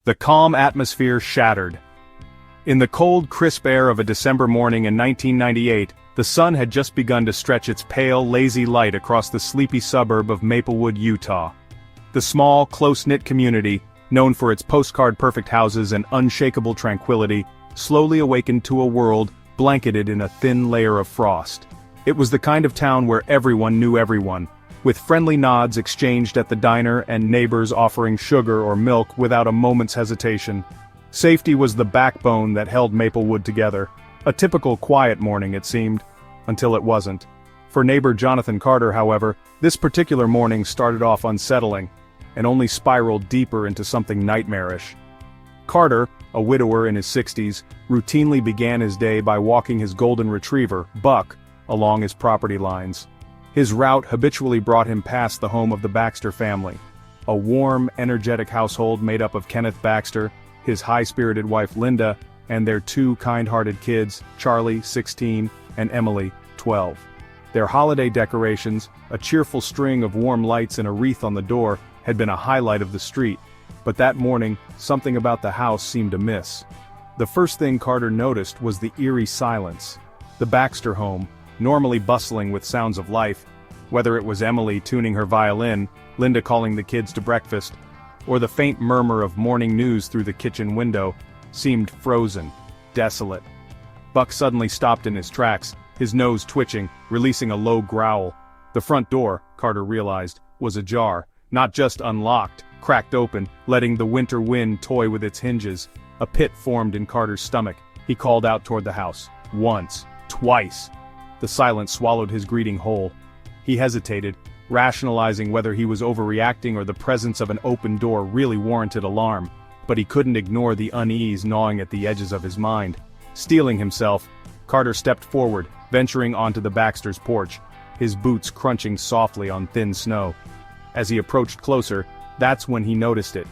The calm atmosphere shattered. In the cold, crisp air of a December morning in 1998, the sun had just begun to stretch its pale, lazy light across the sleepy suburb of Maplewood, Utah. The small, close-knit community, known for its postcard-perfect houses and unshakable tranquility, slowly awakened to a world blanketed in a thin layer of frost. It was the kind of town where everyone knew everyone, with friendly nods exchanged at the diner and neighbors offering sugar or milk without a moment's hesitation. Safety was the backbone that held Maplewood together. A typical quiet morning, it seemed, until it wasn't. For neighbor Jonathan Carter, however, this particular morning started off unsettling, and only spiraled deeper into something nightmarish. Carter, a widower in his 60s, routinely began his day by walking his golden retriever, Buck, along his property lines. His route habitually brought him past the home of the Baxter family, a warm, energetic household made up of Kenneth Baxter, his high-spirited wife Linda, and their two kind-hearted kids, Charlie, 16, and Emily, 12. Their holiday decorations, a cheerful string of warm lights and a wreath on the door, had been a highlight of the street, but that morning, something about the house seemed amiss. The first thing Carter noticed was the eerie silence. The Baxter home, normally bustling with sounds of life, whether it was Emily tuning her violin, Linda calling the kids to breakfast, or the faint murmur of morning news through the kitchen window, seemed frozen, desolate. Buck suddenly stopped in his tracks, his nose twitching, releasing a low growl. The front door, Carter realized, was ajar, not just unlocked, cracked open, letting the winter wind toy with its hinges. A pit formed in Carter's stomach. He called out toward the house. Once. Twice. The silence swallowed his greeting whole. He hesitated, rationalizing whether he was overreacting or the presence of an open door really warranted alarm, but he couldn't ignore the unease gnawing at the edges of his mind. Steeling himself, Carter stepped forward, venturing onto the Baxter's porch, his boots crunching softly on thin snow. As he approached closer, that's when he noticed it.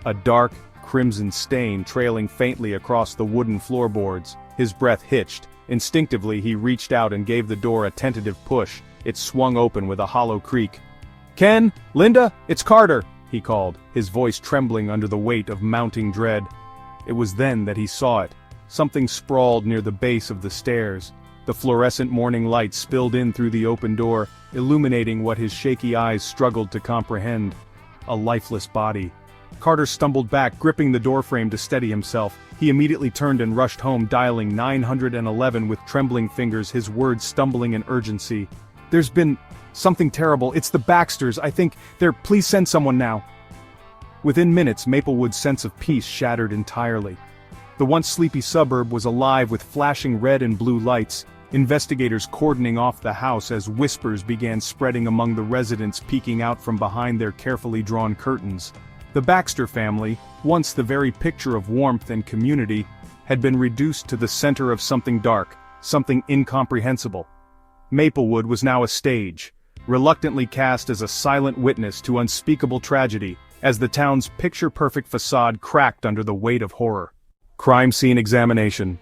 A dark, crimson stain trailing faintly across the wooden floorboards. His breath hitched. Instinctively he reached out and gave the door a tentative push. It swung open with a hollow creak. "Ken? Linda? It's Carter!" he called, his voice trembling under the weight of mounting dread. It was then that he saw it. Something sprawled near the base of the stairs. The fluorescent morning light spilled in through the open door, illuminating what his shaky eyes struggled to comprehend. A lifeless body. Carter stumbled back, gripping the doorframe to steady himself. He immediately turned and rushed home, dialing 911 with trembling fingers, his words stumbling in urgency. "There's been something terrible. It's the Baxters. I think they're. Please send someone now." Within minutes, Maplewood's sense of peace shattered entirely. The once sleepy suburb was alive with flashing red and blue lights, investigators cordoning off the house as whispers began spreading among the residents peeking out from behind their carefully drawn curtains. The Baxter family, once the very picture of warmth and community, had been reduced to the center of something dark, something incomprehensible. Maplewood was now a stage, reluctantly cast as a silent witness to unspeakable tragedy, as the town's picture-perfect facade cracked under the weight of horror. Crime scene examination.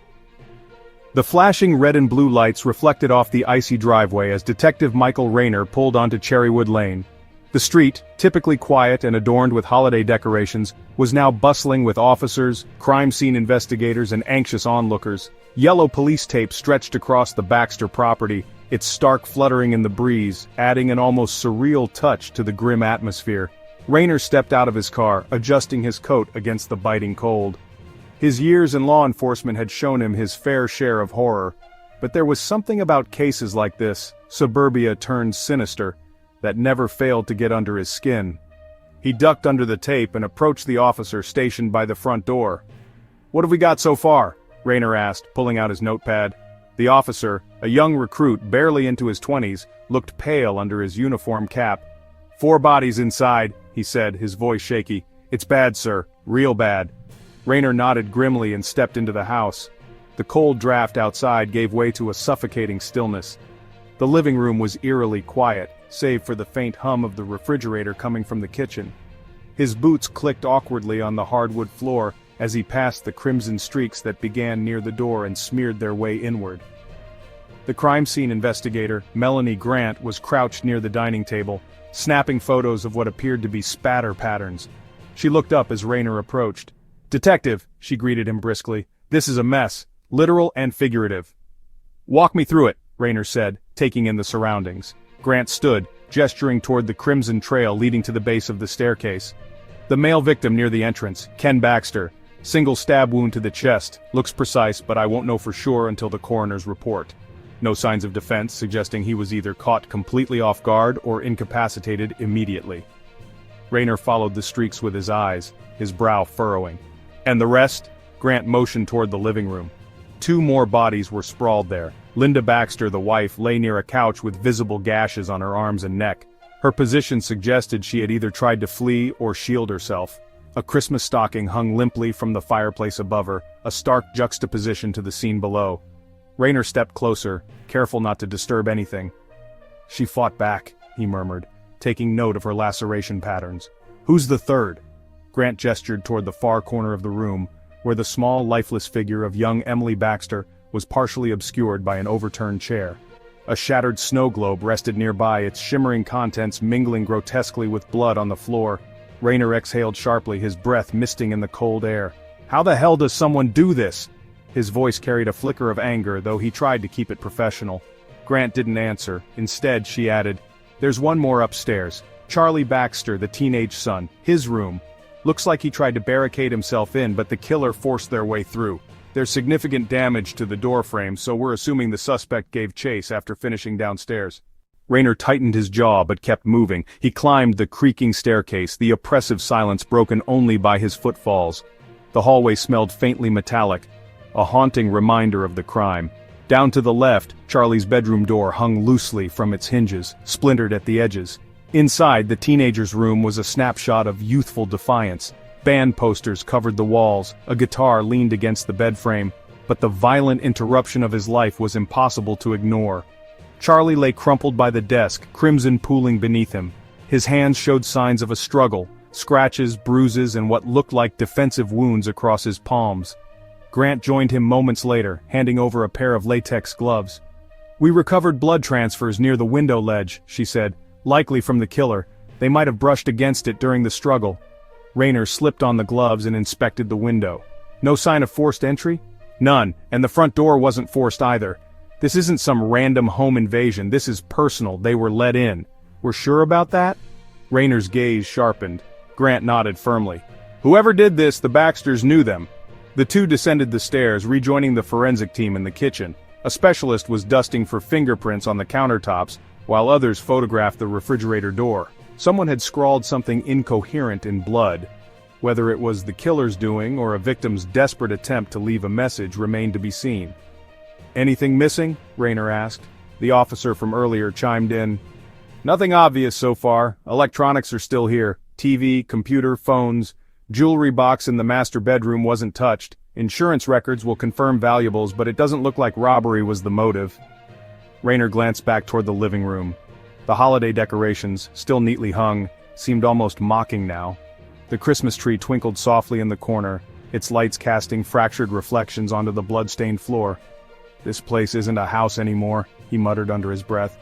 The flashing red and blue lights reflected off the icy driveway as Detective Michael Rayner pulled onto Cherrywood Lane. The street, typically quiet and adorned with holiday decorations, was now bustling with officers, crime scene investigators and anxious onlookers. Yellow police tape stretched across the Baxter property, its stark fluttering in the breeze, adding an almost surreal touch to the grim atmosphere. Rayner stepped out of his car, adjusting his coat against the biting cold. His years in law enforcement had shown him his fair share of horror, but there was something about cases like this, suburbia turned sinister, that never failed to get under his skin. He ducked under the tape and approached the officer stationed by the front door. "What have we got so far?" Rayner asked, pulling out his notepad. The officer, a young recruit barely into his 20s, looked pale under his uniform cap. "4 bodies inside," he said, his voice shaky. "It's bad, sir. Real bad." Rayner nodded grimly and stepped into the house. The cold draft outside gave way to a suffocating stillness. The living room was eerily quiet, save for the faint hum of the refrigerator coming from the kitchen. His boots clicked awkwardly on the hardwood floor as he passed the crimson streaks that began near the door and smeared their way inward. The crime scene investigator, Melanie Grant, was crouched near the dining table, snapping photos of what appeared to be spatter patterns. She looked up as Rayner approached. "Detective," she greeted him briskly, "this is a mess, literal and figurative." "Walk me through it," Rayner said, taking in the surroundings. Grant stood, gesturing toward the crimson trail leading to the base of the staircase. The male victim near the entrance, Ken Baxter. Single stab wound to the chest, looks precise but I won't know for sure until the coroner's report. No signs of defense, suggesting he was either caught completely off guard or incapacitated immediately. Rayner followed the streaks with his eyes, his brow furrowing. "And the rest?" Grant motioned toward the living room. 2 more bodies were sprawled there. Linda Baxter, the wife, lay near a couch with visible gashes on her arms and neck. Her position suggested she had either tried to flee or shield herself. A Christmas stocking hung limply from the fireplace above her, a stark juxtaposition to the scene below. Rayner stepped closer, careful not to disturb anything. "She fought back," he murmured, taking note of her laceration patterns. "Who's the third?" Grant gestured toward the far corner of the room, where the small, lifeless figure of young Emily Baxter was partially obscured by an overturned chair. A shattered snow globe rested nearby, its shimmering contents mingling grotesquely with blood on the floor. Rayner exhaled sharply, his breath misting in the cold air. "How the hell does someone do this?" His voice carried a flicker of anger, though he tried to keep it professional. Grant didn't answer. Instead, she added, "There's one more upstairs. Charlie Baxter, the teenage son. His room. Looks like he tried to barricade himself in, but the killer forced their way through. There's significant damage to the door frame, so we're assuming the suspect gave chase after finishing downstairs." Rayner tightened his jaw but kept moving. He climbed the creaking staircase, the oppressive silence broken only by his footfalls. The hallway smelled faintly metallic, a haunting reminder of the crime. Down to the left, Charlie's bedroom door hung loosely from its hinges, splintered at the edges. Inside, the teenager's room was a snapshot of youthful defiance. Band posters covered the walls, a guitar leaned against the bed frame, but the violent interruption of his life was impossible to ignore. Charlie lay crumpled by the desk, crimson pooling beneath him. His hands showed signs of a struggle, scratches, bruises, and what looked like defensive wounds across his palms. Grant joined him moments later, handing over a pair of latex gloves. "We recovered blood transfers near the window ledge," she said, "likely from the killer. They might have brushed against it during the struggle." Rayner slipped on the gloves and inspected the window. "No sign of forced entry?" "None, and the front door wasn't forced either. This isn't some random home invasion, this is personal, they were let in. We're sure about that?" Rayner's gaze sharpened. Grant nodded firmly. "Whoever did this, the Baxters knew them." The two descended the stairs, rejoining the forensic team in the kitchen. A specialist was dusting for fingerprints on the countertops, while others photographed the refrigerator door. Someone had scrawled something incoherent in blood. Whether it was the killer's doing or a victim's desperate attempt to leave a message remained to be seen. "Anything missing?" Rayner asked. The officer from earlier chimed in. "Nothing obvious so far. Electronics are still here. TV, computer, phones. Jewelry box in the master bedroom wasn't touched. Insurance records will confirm valuables, but it doesn't look like robbery was the motive." Rayner glanced back toward the living room. The holiday decorations, still neatly hung, seemed almost mocking now. The Christmas tree twinkled softly in the corner, its lights casting fractured reflections onto the blood-stained floor. "This place isn't a house anymore," he muttered under his breath.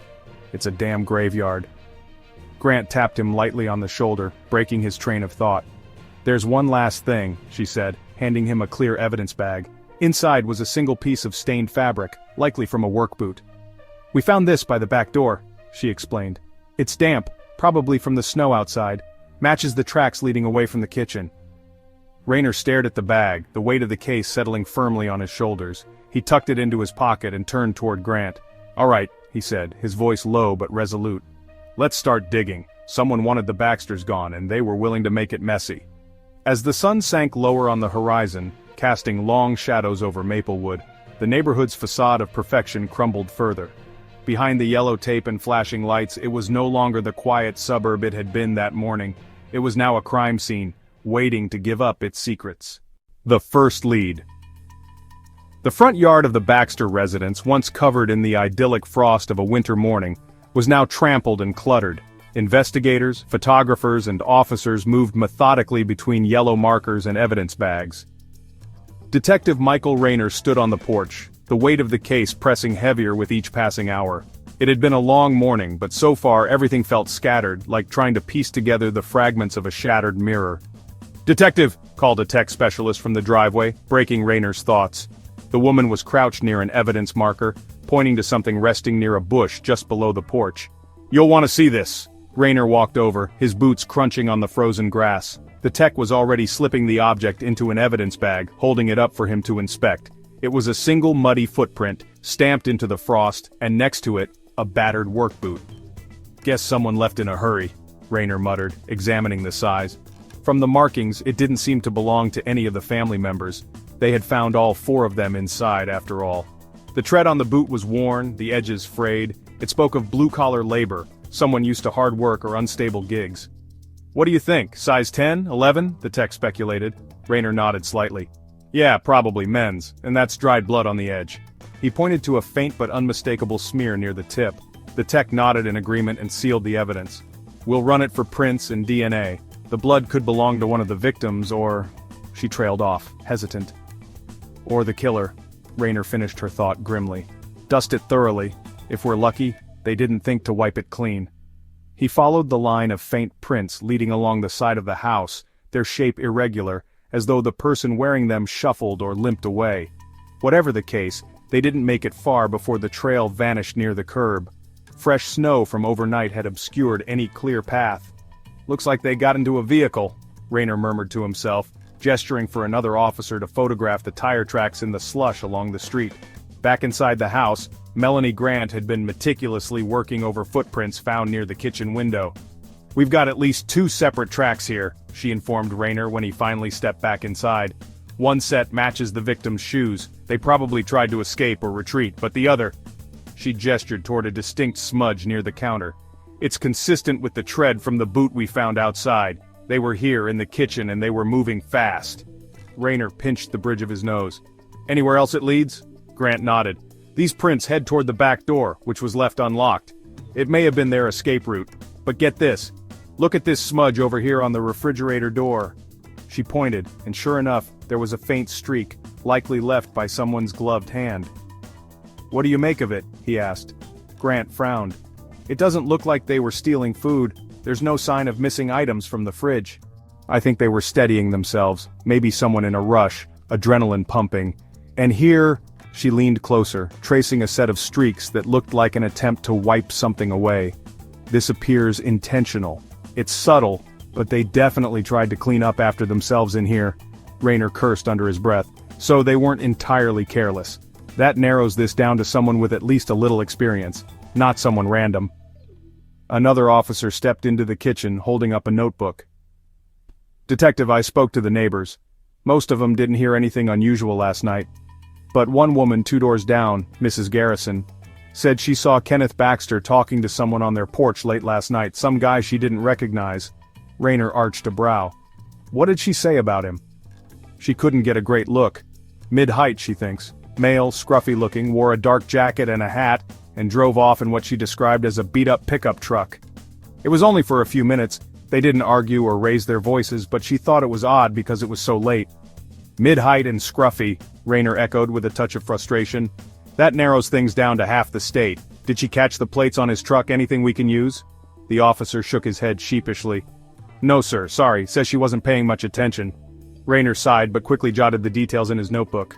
"It's a damn graveyard." Grant tapped him lightly on the shoulder, breaking his train of thought. "There's one last thing," she said, handing him a clear evidence bag. Inside was a single piece of stained fabric, likely from a work boot. "We found this by the back door," she explained. "It's damp, probably from the snow outside. Matches the tracks leading away from the kitchen." Rayner stared at the bag, the weight of the case settling firmly on his shoulders. He tucked it into his pocket and turned toward Grant. "All right," he said, his voice low but resolute. "Let's start digging. Someone wanted the Baxters gone, and they were willing to make it messy." As the sun sank lower on the horizon, casting long shadows over Maplewood, the neighborhood's facade of perfection crumbled further. Behind the yellow tape and flashing lights, it was no longer the quiet suburb it had been that morning. It was now a crime scene, waiting to give up its secrets. The first lead. The front yard of the Baxter residence, once covered in the idyllic frost of a winter morning, was now trampled and cluttered. Investigators, photographers, and officers moved methodically between yellow markers and evidence bags. Detective Michael Rayner stood on the porch, the weight of the case pressing heavier with each passing hour. It had been a long morning, but so far everything felt scattered, like trying to piece together the fragments of a shattered mirror. "Detective!" called a tech specialist from the driveway, breaking Rayner's thoughts. The woman was crouched near an evidence marker, pointing to something resting near a bush just below the porch. "You'll want to see this." Rayner walked over, his boots crunching on the frozen grass. The tech was already slipping the object into an evidence bag, holding it up for him to inspect. It was a single muddy footprint, stamped into the frost, and next to it, a battered work boot. "Guess someone left in a hurry," Rayner muttered, examining the size. From the markings, it didn't seem to belong to any of the family members. They had found all 4 of them inside, after all. The tread on the boot was worn, the edges frayed. It spoke of blue-collar labor, someone used to hard work or unstable gigs. "What do you think, size 10, 11, the tech speculated. Rayner nodded slightly. "Yeah, probably men's, and that's dried blood on the edge." He pointed to a faint but unmistakable smear near the tip. The tech nodded in agreement and sealed the evidence. "We'll run it for prints and DNA. The blood could belong to one of the victims or..." She trailed off, hesitant. "Or the killer," Rayner finished her thought grimly. "Dust it thoroughly. If we're lucky, they didn't think to wipe it clean." He followed the line of faint prints leading along the side of the house, their shape irregular, as though the person wearing them shuffled or limped away. Whatever the case, they didn't make it far before the trail vanished near the curb. Fresh snow from overnight had obscured any clear path. "Looks like they got into a vehicle," Rayner murmured to himself, gesturing for another officer to photograph the tire tracks in the slush along the street. Back inside the house, Melanie Grant had been meticulously working over footprints found near the kitchen window. "We've got at least 2 separate tracks here," she informed Rayner when he finally stepped back inside. "One set matches the victim's shoes. They probably tried to escape or retreat, but the other..." She gestured toward a distinct smudge near the counter. "It's consistent with the tread from the boot we found outside. They were here in the kitchen and they were moving fast." Rayner pinched the bridge of his nose. "Anywhere else it leads?" Grant nodded. "These prints head toward the back door, which was left unlocked. It may have been their escape route. But get this. Look at this smudge over here on the refrigerator door." She pointed, and sure enough, there was a faint streak, likely left by someone's gloved hand. "What do you make of it?" he asked. Grant frowned. "It doesn't look like they were stealing food. There's no sign of missing items from the fridge." "I think they were steadying themselves, maybe someone in a rush, adrenaline pumping. And here..." She leaned closer, tracing a set of streaks that looked like an attempt to wipe something away. "This appears intentional. It's subtle, but they definitely tried to clean up after themselves in here." Rayner cursed under his breath. "So they weren't entirely careless. That narrows this down to someone with at least a little experience, not someone random." Another officer stepped into the kitchen holding up a notebook. "Detective, I spoke to the neighbors. Most of them didn't hear anything unusual last night. But one woman 2 doors down, Mrs. Garrison, said she saw Kenneth Baxter talking to someone on their porch late last night, some guy she didn't recognize." Rayner arched a brow. "What did she say about him?" "She couldn't get a great look. Mid-height, she thinks. Male, scruffy-looking, wore a dark jacket and a hat, and drove off in what she described as a beat-up pickup truck. It was only for a few minutes. They didn't argue or raise their voices, but she thought it was odd because it was so late." "Mid-height and scruffy," Rayner echoed with a touch of frustration. "That narrows things down to half the state. Did she catch the plates on his truck? Anything we can use?" The officer shook his head sheepishly. "No sir, sorry, says she wasn't paying much attention." Rayner sighed but quickly jotted the details in his notebook.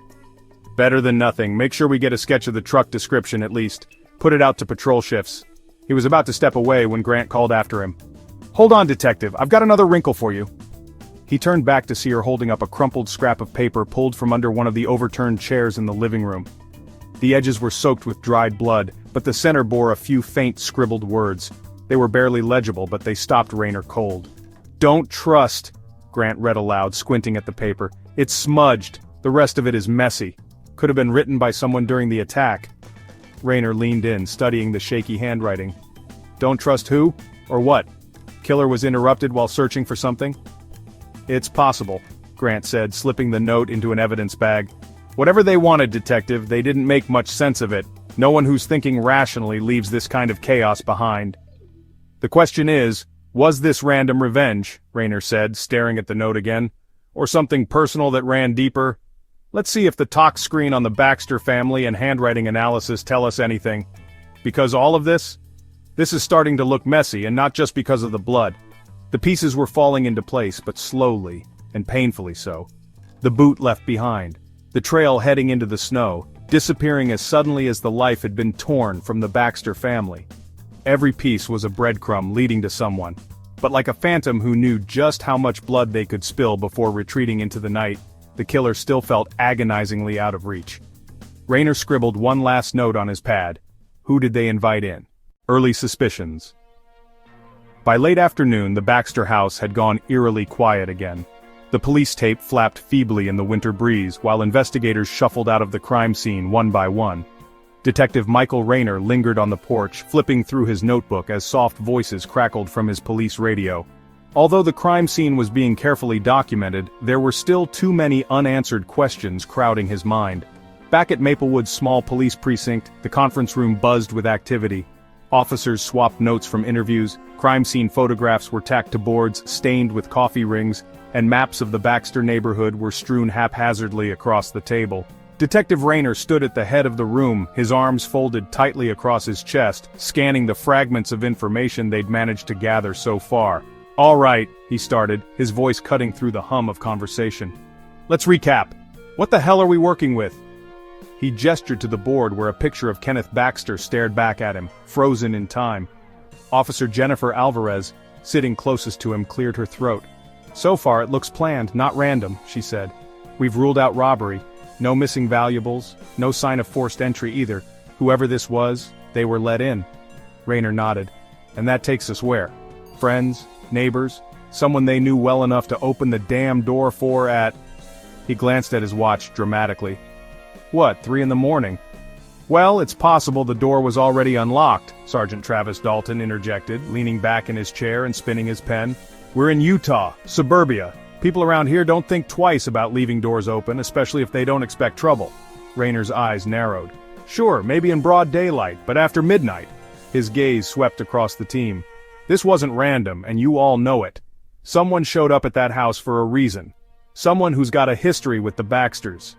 "Better than nothing. Make sure we get a sketch of the truck description at least. Put it out to patrol shifts." He was about to step away when Grant called after him. "Hold on, detective, I've got another wrinkle for you." He turned back to see her holding up a crumpled scrap of paper pulled from under one of the overturned chairs in the living room. The edges were soaked with dried blood, but the center bore a few faint scribbled words. They were barely legible, but they stopped Rayner cold. "Don't trust," Grant read aloud, squinting at the paper. "It's smudged. The rest of it is messy. Could have been written by someone during the attack." Rayner leaned in, studying the shaky handwriting. "Don't trust who? Or what? Killer was interrupted while searching for something?" "It's possible," Grant said, slipping the note into an evidence bag. "Whatever they wanted, detective, they didn't make much sense of it. No one who's thinking rationally leaves this kind of chaos behind." "The question is, was this random revenge?" Rayner said, staring at the note again. "Or something personal that ran deeper? Let's see if the talk screen on the Baxter family and handwriting analysis tell us anything. Because all of this is starting to look messy, and not just because of the blood. The pieces were falling into place, but slowly. and painfully so. The boot left behind, the trail heading into the snow, disappearing as suddenly as the life had been torn from the Baxter family. Every piece was a breadcrumb leading to someone, but like a phantom who knew just how much blood they could spill before retreating into the night, the killer still felt agonizingly out of reach. Rayner scribbled one last note on his pad. Who did they invite in? Early suspicions. By late afternoon, the Baxter house had gone eerily quiet again. The police tape flapped feebly in the winter breeze while investigators shuffled out of the crime scene one by one. Detective Michael Rayner lingered on the porch, flipping through his notebook as soft voices crackled from his police radio. Although the crime scene was being carefully documented, there were still too many unanswered questions crowding his mind. Back at Maplewood's small police precinct, the conference room buzzed with activity. Officers swapped notes from interviews, crime scene photographs were tacked to boards stained with coffee rings, and maps of the Baxter neighborhood were strewn haphazardly across the table. Detective Rayner stood at the head of the room, his arms folded tightly across his chest, scanning the fragments of information they'd managed to gather so far. "All right," he started, his voice cutting through the hum of conversation. "Let's recap. What the hell are we working with?" He gestured to the board where a picture of Kenneth Baxter stared back at him, frozen in time. Officer Jennifer Alvarez, sitting closest to him, cleared her throat. "So far it looks planned, not random," she said. "We've ruled out robbery. No missing valuables, no sign of forced entry either. Whoever this was, they were let in." Rayner nodded. "And that takes us where? Friends? Neighbors? Someone they knew well enough to open the damn door for at—" He glanced at his watch dramatically. "What, 3 a.m? "Well, it's possible the door was already unlocked," Sergeant Travis Dalton interjected, leaning back in his chair and spinning his pen. "We're in Utah, suburbia. People around here don't think twice about leaving doors open, especially if they don't expect trouble." Rayner's eyes narrowed. "Sure, maybe in broad daylight, but after midnight." His gaze swept across the team. "This wasn't random, and you all know it. Someone showed up at that house for a reason. Someone who's got a history with the Baxters."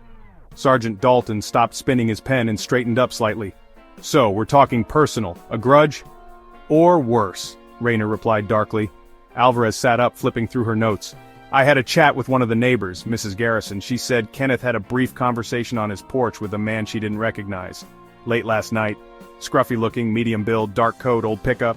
Sergeant Dalton stopped spinning his pen and straightened up slightly. "So, we're talking personal, a grudge?" "Or worse," Rayner replied darkly. Alvarez sat up, flipping through her notes. "I had a chat with one of the neighbors, Mrs. Garrison. She said Kenneth had a brief conversation on his porch with a man she didn't recognize. Late last night. Scruffy looking, medium build, dark coat, old pickup."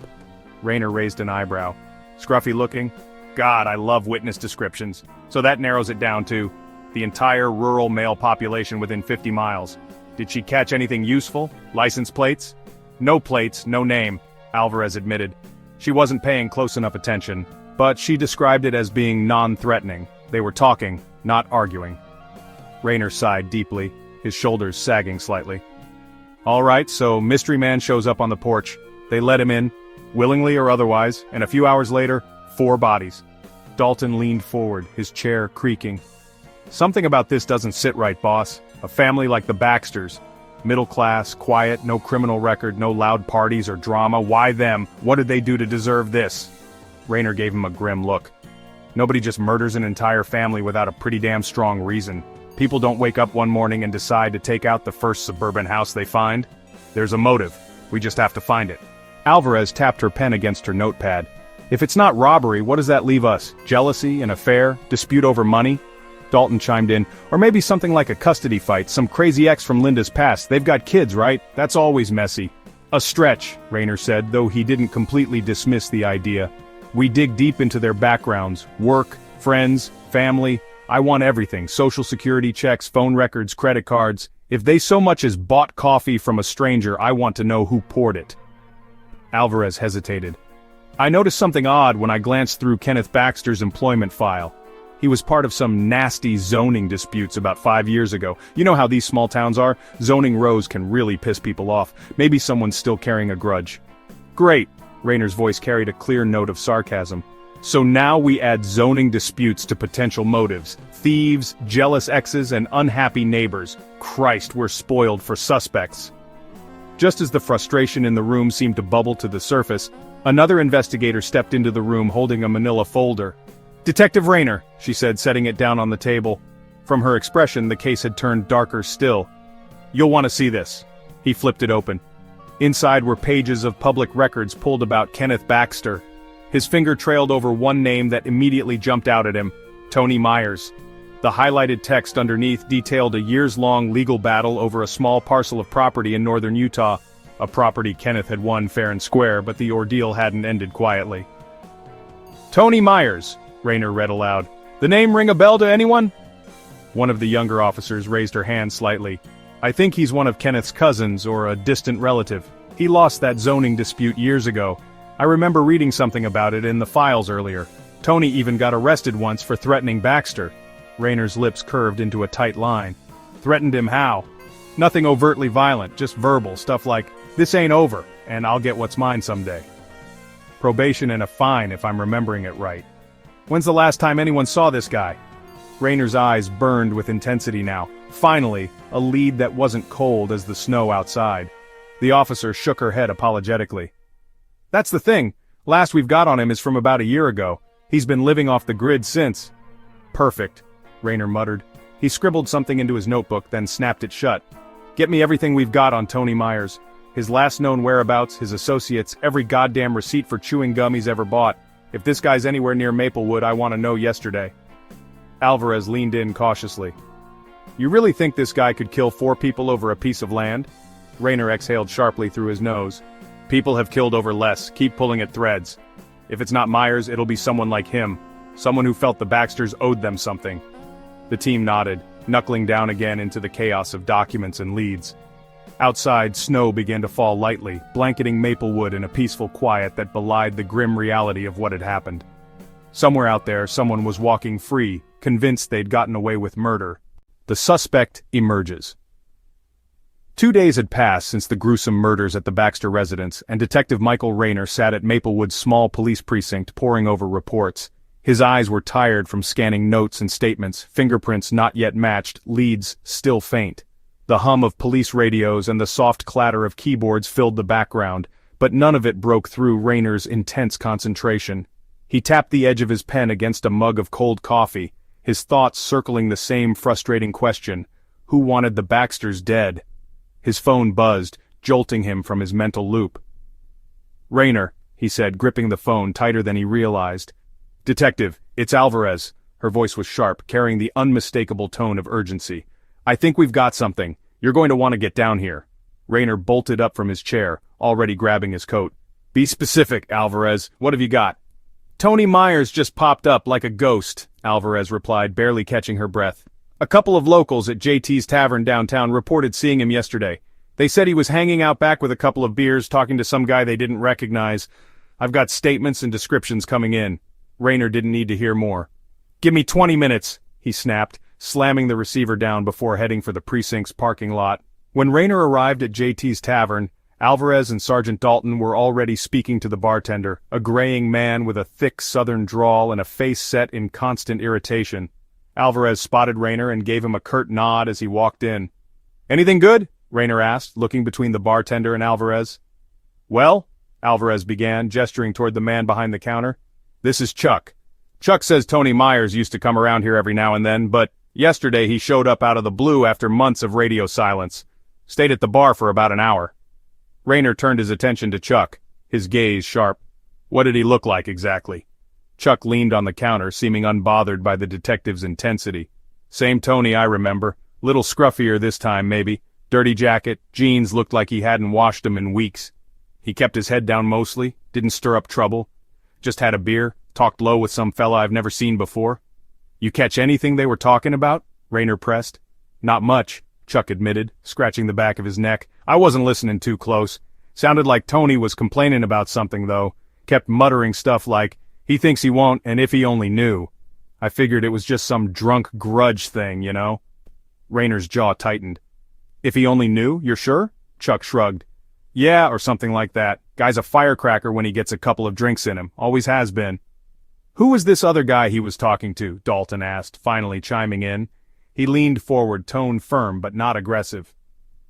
Rayner raised an eyebrow. "Scruffy looking? God, I love witness descriptions. So that narrows it down to the entire rural male population within 50 miles. Did she catch anything useful? License plates?" "No plates, no name," Alvarez admitted. "She wasn't paying close enough attention, but she described it as being non-threatening. They were talking, not arguing." Rayner sighed deeply, his shoulders sagging slightly. "All right, so mystery man shows up on the porch. They let him in, willingly or otherwise, and a few hours later, 4 bodies. Dalton leaned forward, his chair creaking. "Something about this doesn't sit right, boss. A family like the Baxters. Middle class, quiet, no criminal record, no loud parties or drama. Why them? What did they do to deserve this?" Rayner gave him a grim look. "Nobody just murders an entire family without a pretty damn strong reason. People don't wake up one morning and decide to take out the first suburban house they find. There's a motive. We just have to find it." Alvarez tapped her pen against her notepad. "If it's not robbery, what does that leave us? Jealousy, an affair, dispute over money?" Dalton chimed in. "Or maybe something like a custody fight, some crazy ex from Linda's past. They've got kids, right? That's always messy." "A stretch," Rayner said, though he didn't completely dismiss the idea. "We dig deep into their backgrounds, work, friends, family. I want everything, social security checks, phone records, credit cards. If they so much as bought coffee from a stranger, I want to know who poured it." Alvarez hesitated. "I noticed something odd when I glanced through Kenneth Baxter's employment file. He was part of some nasty zoning disputes about 5 years ago. You know how these small towns are? Zoning rows can really piss people off. Maybe someone's still carrying a grudge." "Great," Rayner's voice carried a clear note of sarcasm. "So now we add zoning disputes to potential motives. Thieves, jealous exes, and unhappy neighbors. Christ, we're spoiled for suspects." Just as the frustration in the room seemed to bubble to the surface, another investigator stepped into the room holding a manila folder. "Detective Rayner," she said, setting it down on the table. From her expression, the case had turned darker still. "You'll want to see this." He flipped it open. Inside were pages of public records pulled about Kenneth Baxter. His finger trailed over one name that immediately jumped out at him. Tony Myers. The highlighted text underneath detailed a years-long legal battle over a small parcel of property in northern Utah, a property Kenneth had won fair and square, but the ordeal hadn't ended quietly. Tony Myers, Rayner read aloud. The name ring a bell to anyone? One of the younger officers raised her hand slightly. I think he's one of Kenneth's cousins or a distant relative. He lost that zoning dispute years ago. I remember reading something about it in the files earlier. Tony even got arrested once for threatening Baxter. Rayner's lips curved into a tight line. Threatened him how? Nothing overtly violent, just verbal, stuff like, this ain't over, and I'll get what's mine someday. Probation and a fine if I'm remembering it right. When's the last time anyone saw this guy? Rayner's eyes burned with intensity now. Finally, a lead that wasn't cold as the snow outside. The officer shook her head apologetically. That's the thing, last we've got on him is from about a year ago. He's been living off the grid since. Perfect, Rayner muttered. He scribbled something into his notebook, then snapped it shut. Get me everything we've got on Tony Myers. His last known whereabouts, his associates, every goddamn receipt for chewing gum he's ever bought. If this guy's anywhere near Maplewood, I want to know yesterday. Alvarez leaned in cautiously. You really think this guy could kill 4 people over a piece of land? Rayner exhaled sharply through his nose. People have killed over less, keep pulling at threads. If it's not Myers, it'll be someone like him. Someone who felt the Baxters owed them something. The team nodded, knuckling down again into the chaos of documents and leads. Outside, snow began to fall lightly, blanketing Maplewood in a peaceful quiet that belied the grim reality of what had happened. Somewhere out there, someone was walking free, convinced they'd gotten away with murder. The suspect emerges. 2 days had passed since the gruesome murders at the Baxter residence, and Detective Michael Rayner sat at Maplewood's small police precinct poring over reports. His eyes were tired from scanning notes and statements, fingerprints not yet matched, leads still faint. The hum of police radios and the soft clatter of keyboards filled the background, but none of it broke through Rayner's intense concentration. He tapped the edge of his pen against a mug of cold coffee, his thoughts circling the same frustrating question: who wanted the Baxters dead? His phone buzzed, jolting him from his mental loop. Rayner, he said, gripping the phone tighter than he realized. Detective, it's Alvarez. Her voice was sharp, carrying the unmistakable tone of urgency. I think we've got something. You're going to want to get down here. Rayner bolted up from his chair, already grabbing his coat. Be specific, Alvarez. What have you got? Tony Myers just popped up like a ghost, Alvarez replied, barely catching her breath. A couple of locals at JT's Tavern downtown reported seeing him yesterday. They said he was hanging out back with a couple of beers talking to some guy they didn't recognize. I've got statements and descriptions coming in. Rayner didn't need to hear more. Give me 20 minutes, he snapped, slamming the receiver down before heading for the precinct's parking lot. When Rayner arrived at JT's Tavern, Alvarez and Sergeant Dalton were already speaking to the bartender, a graying man with a thick southern drawl and a face set in constant irritation. Alvarez spotted Rayner and gave him a curt nod as he walked in. Anything good? Rayner asked, looking between the bartender and Alvarez. Well, Alvarez began, gesturing toward the man behind the counter. This is Chuck. Chuck says Tony Myers used to come around here every now and then, but yesterday he showed up out of the blue after months of radio silence. Stayed at the bar for about an hour. Rayner turned his attention to Chuck, his gaze sharp. What did he look like exactly? Chuck leaned on the counter, seeming unbothered by the detective's intensity. Same Tony I remember. Little scruffier this time, maybe. Dirty jacket, jeans looked like he hadn't washed them in weeks. He kept his head down mostly, didn't stir up trouble. Just had a beer, talked low with some fella I've never seen before. You catch anything they were talking about? Rayner pressed. Not much, Chuck admitted, scratching the back of his neck. I wasn't listening too close. Sounded like Tony was complaining about something, though. Kept muttering stuff like, he thinks he won't, and if he only knew. I figured it was just some drunk grudge thing, you know? Rayner's jaw tightened. If he only knew, you're sure? Chuck shrugged. Yeah, or something like that. Guy's a firecracker when he gets a couple of drinks in him. Always has been. Who was this other guy he was talking to? Dalton asked, finally chiming in. He leaned forward, tone firm but not aggressive.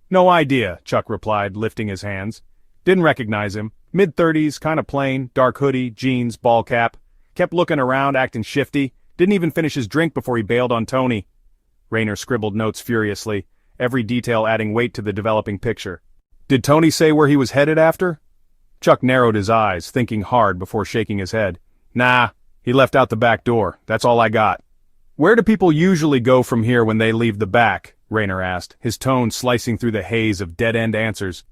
No idea, Chuck replied, lifting his hands. Didn't recognize him. Mid-30s, kind of plain, dark hoodie, jeans, ball cap. Kept looking around, acting shifty. Didn't even finish his drink before he bailed on Tony. Rayner scribbled notes furiously, every detail adding weight to the developing picture. Did Tony say where he was headed after? Chuck narrowed his eyes, thinking hard before shaking his head. Nah, he left out the back door. That's all I got. "Where do people usually go from here when they leave the back?" Rayner asked, his tone slicing through the haze of dead-end answers.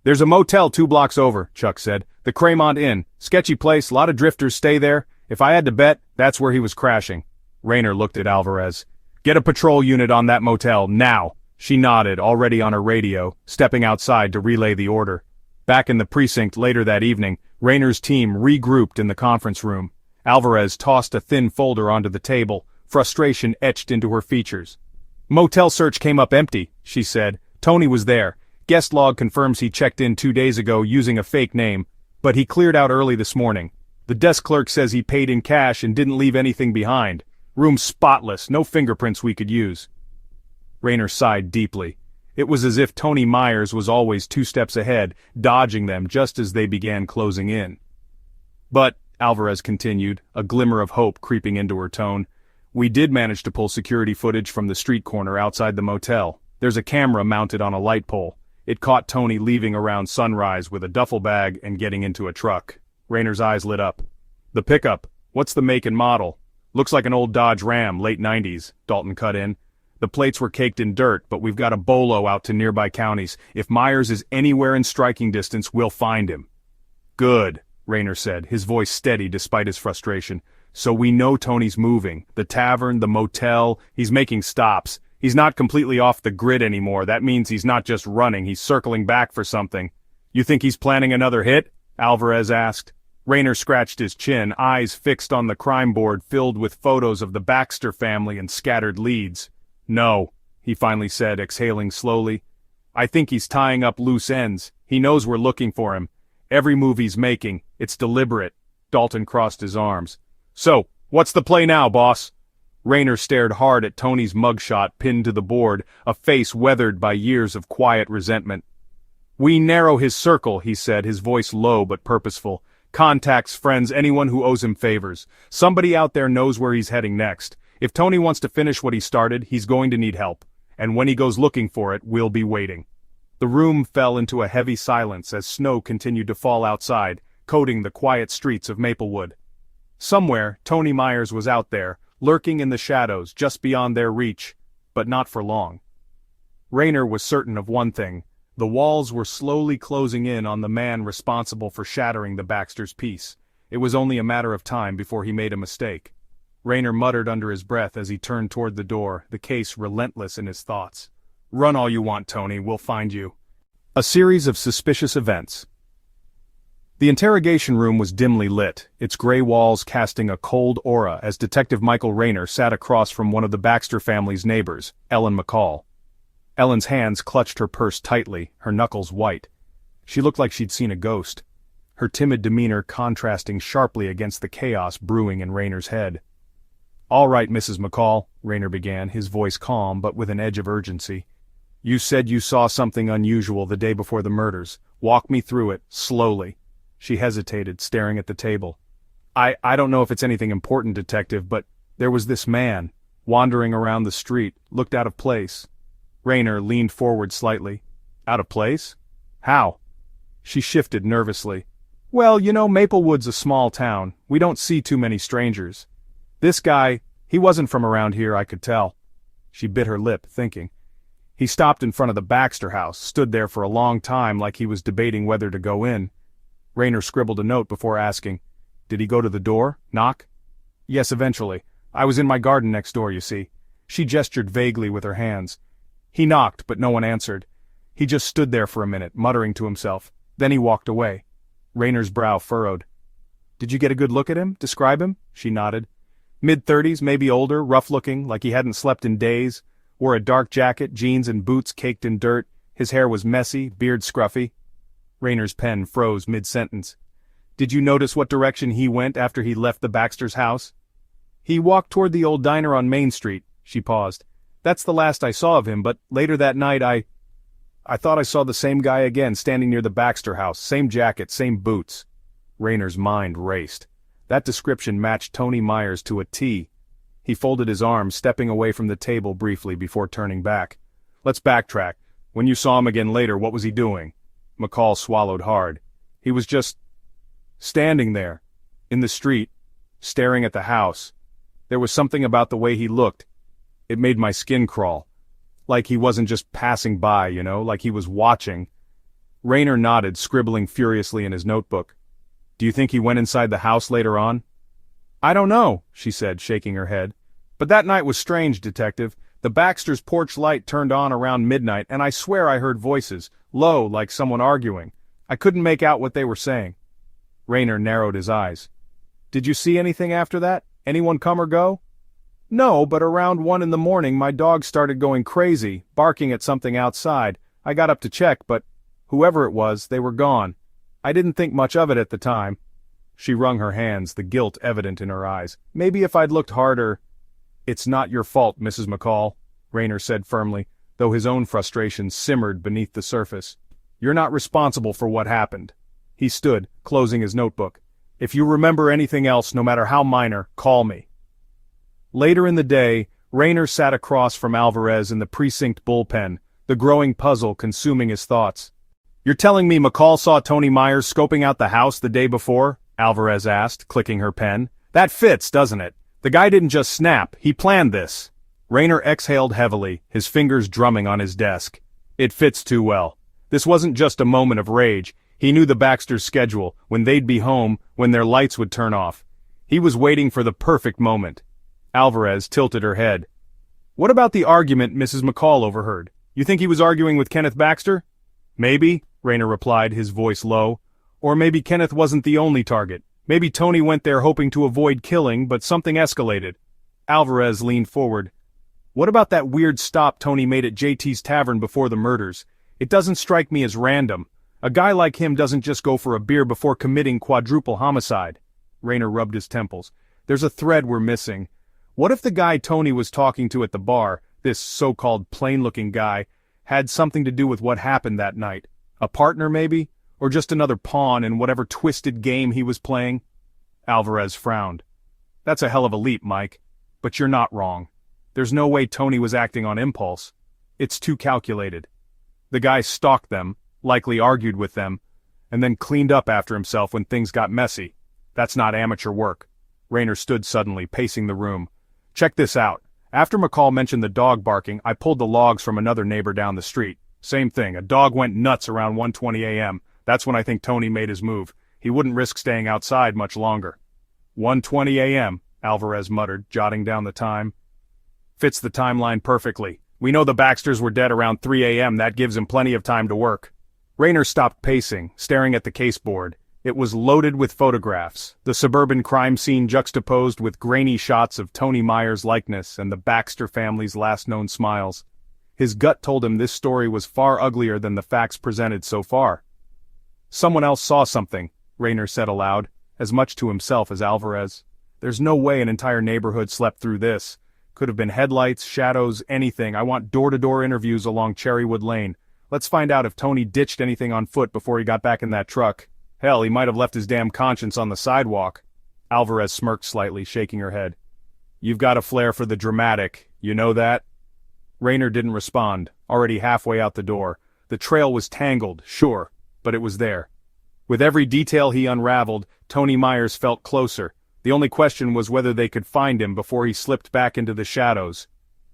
"There's a motel 2 blocks over," Chuck said. "The Cremont Inn. Sketchy place, lot of drifters stay there. If I had to bet, that's where he was crashing." Rayner looked at Alvarez. "Get a patrol unit on that motel, now." She nodded, already on her radio, stepping outside to relay the order. Back in the precinct later that evening, Rayner's team regrouped in the conference room. Alvarez tossed a thin folder onto the table, frustration etched into her features. "Motel search came up empty," she said. "Tony was there. Guest log confirms he checked in 2 days ago using a fake name, but he cleared out early this morning. The desk clerk says he paid in cash and didn't leave anything behind. Room spotless, no fingerprints we could use." Rayner sighed deeply. It was as if Tony Myers was always 2 steps ahead, dodging them just as they began closing in. "But," Alvarez continued, a glimmer of hope creeping into her tone, "we did manage to pull security footage from the street corner outside the motel. There's a camera mounted on a light pole. It caught Tony leaving around sunrise with a duffel bag and getting into a truck." Rayner's eyes lit up. "The pickup, what's the make and model?" "Looks like an old Dodge Ram, late 90s, Dalton cut in. "The plates were caked in dirt, but we've got a bolo out to nearby counties. If Myers is anywhere in striking distance, we'll find him." "Good," Rayner said, his voice steady despite his frustration. "So we know Tony's moving. The tavern, the motel, he's making stops. He's not completely off the grid anymore. That means he's not just running, he's circling back for something." "You think he's planning another hit?" Alvarez asked. Rayner scratched his chin, eyes fixed on the crime board filled with photos of the Baxter family and scattered leads. "No," he finally said, exhaling slowly. "I think he's tying up loose ends. He knows we're looking for him. Every move he's making, it's deliberate." Dalton crossed his arms. "So, what's the play now, boss?" Rayner stared hard at Tony's mugshot pinned to the board, a face weathered by years of quiet resentment. "We narrow his circle," he said, his voice low but purposeful. "Contacts, friends, anyone who owes him favors. Somebody out there knows where he's heading next. If Tony wants to finish what he started, he's going to need help. And when he goes looking for it, we'll be waiting." The room fell into a heavy silence as snow continued to fall outside, coating the quiet streets of Maplewood. Somewhere, Tony Myers was out there, lurking in the shadows just beyond their reach, but not for long. Rayner was certain of one thing: the walls were slowly closing in on the man responsible for shattering the Baxter's peace. It was only a matter of time before he made a mistake. Rayner muttered under his breath as he turned toward the door, the case relentless in his thoughts. "Run all you want, Tony, we'll find you." A series of suspicious events. The interrogation room was dimly lit, its gray walls casting a cold aura as Detective Michael Rayner sat across from one of the Baxter family's neighbors, Ellen McCall. Ellen's hands clutched her purse tightly, her knuckles white. She looked like she'd seen a ghost, her timid demeanor contrasting sharply against the chaos brewing in Rayner's head. "All right, Mrs. McCall," Rayner began, his voice calm but with an edge of urgency. "You said you saw something unusual the day before the murders. Walk me through it, slowly." She hesitated, staring at the table. I don't know if it's anything important, Detective, but there was this man, wandering around the street, looked out of place." Rayner leaned forward slightly. "Out of place? How?" She shifted nervously. "Well, you know, Maplewood's a small town. We don't see too many strangers. This guy, he wasn't from around here, I could tell." She bit her lip, thinking. "He stopped in front of the Baxter house, stood there for a long time like he was debating whether to go in." Rayner scribbled a note before asking, "Did he go to the door? Knock?" "Yes, eventually. I was in my garden next door, you see." She gestured vaguely with her hands. "He knocked, but no one answered. He just stood there for a minute, muttering to himself. Then he walked away." Rayner's brow furrowed. "Did you get a good look at him? Describe him?" She nodded. "Mid-30s, maybe older, rough-looking, like he hadn't slept in days. Wore a dark jacket, jeans and boots caked in dirt. His hair was messy, beard scruffy." Rayner's pen froze mid-sentence. "Did you notice what direction he went after he left the Baxter's house?" "He walked toward the old diner on Main Street." She paused. "That's the last I saw of him, but later that night I thought I saw the same guy again standing near the Baxter house, same jacket, same boots." Rayner's mind raced. That description matched Tony Myers to a T. He folded his arms, stepping away from the table briefly before turning back. "Let's backtrack. When you saw him again later, what was he doing?" McCall swallowed hard. "He was just standing there, in the street, staring at the house. There was something about the way he looked. It made my skin crawl. Like he wasn't just passing by, like he was watching. Rayner nodded, scribbling furiously in his notebook. Do you think he went inside the house later on? I don't know, she said, shaking her head. But that night was strange, Detective. The Baxters' porch light turned on around midnight, and I swear I heard voices, low, like someone arguing. I couldn't make out what they were saying. Rayner narrowed his eyes. Did you see anything after that? Anyone come or go? No, but around 1 in the morning my dog started going crazy, barking at something outside. I got up to check, but whoever it was, they were gone. I didn't think much of it at the time. She wrung her hands, the guilt evident in her eyes. Maybe if I'd looked harder. It's not your fault, Mrs. McCall, Rayner said firmly, though his own frustration simmered beneath the surface. You're not responsible for what happened. He stood, closing his notebook. If you remember anything else, no matter how minor, call me. Later in the day, Rayner sat across from Alvarez in the precinct bullpen, the growing puzzle consuming his thoughts. You're telling me McCall saw Tony Myers scoping out the house the day before? Alvarez asked, clicking her pen. That fits, doesn't it? The guy didn't just snap, he planned this. Rayner exhaled heavily, his fingers drumming on his desk. It fits too well. This wasn't just a moment of rage. He knew the Baxters' schedule, when they'd be home, when their lights would turn off. He was waiting for the perfect moment. Alvarez tilted her head. What about the argument Mrs. McCall overheard? You think he was arguing with Kenneth Baxter? Maybe, Rayner replied, his voice low. Or maybe Kenneth wasn't the only target. Maybe Tony went there hoping to avoid killing, but something escalated. Alvarez leaned forward. What about that weird stop Tony made at JT's tavern before the murders? It doesn't strike me as random. A guy like him doesn't just go for a beer before committing quadruple homicide. Rayner rubbed his temples. There's a thread we're missing. What if the guy Tony was talking to at the bar, this so-called plain-looking guy, had something to do with what happened that night? A partner, maybe? Or just another pawn in whatever twisted game he was playing? Alvarez frowned. That's a hell of a leap, Mike. But you're not wrong. There's no way Tony was acting on impulse. It's too calculated. The guy stalked them, likely argued with them, and then cleaned up after himself when things got messy. That's not amateur work. Rayner stood suddenly, pacing the room. Check this out. After McCall mentioned the dog barking, I pulled the logs from another neighbor down the street. Same thing, a dog went nuts around 1:20 a.m. That's when I think Tony made his move. He wouldn't risk staying outside much longer. 1:20 a.m., Alvarez muttered, jotting down the time. Fits the timeline perfectly. We know the Baxters were dead around 3 a.m. That gives him plenty of time to work. Rayner stopped pacing, staring at the caseboard. It was loaded with photographs, the suburban crime scene juxtaposed with grainy shots of Tony Myers' likeness and the Baxter family's last known smiles. His gut told him this story was far uglier than the facts presented so far. Someone else saw something, Rayner said aloud, as much to himself as Alvarez. There's no way an entire neighborhood slept through this. Could have been headlights, shadows, anything. I want door-to-door interviews along Cherrywood Lane. Let's find out if Tony ditched anything on foot before he got back in that truck. Hell, he might have left his damn conscience on the sidewalk. Alvarez smirked slightly, shaking her head. You've got a flair for the dramatic, you know that? Rayner didn't respond, already halfway out the door. The trail was tangled, sure, but it was there. With every detail he unraveled, Tony Myers felt closer. The only question was whether they could find him before he slipped back into the shadows.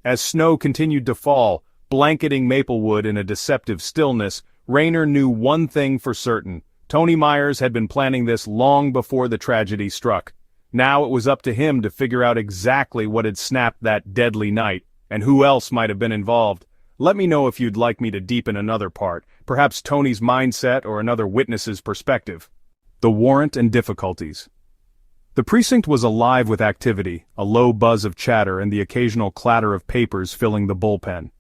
As snow continued to fall, blanketing Maplewood in a deceptive stillness, Rayner knew one thing for certain. Tony Myers had been planning this long before the tragedy struck. Now it was up to him to figure out exactly what had snapped that deadly night, and who else might have been involved. Let me know if you'd like me to deepen another part, perhaps Tony's mindset or another witness's perspective. The warrant and difficulties. The precinct was alive with activity, a low buzz of chatter and the occasional clatter of papers filling the bullpen.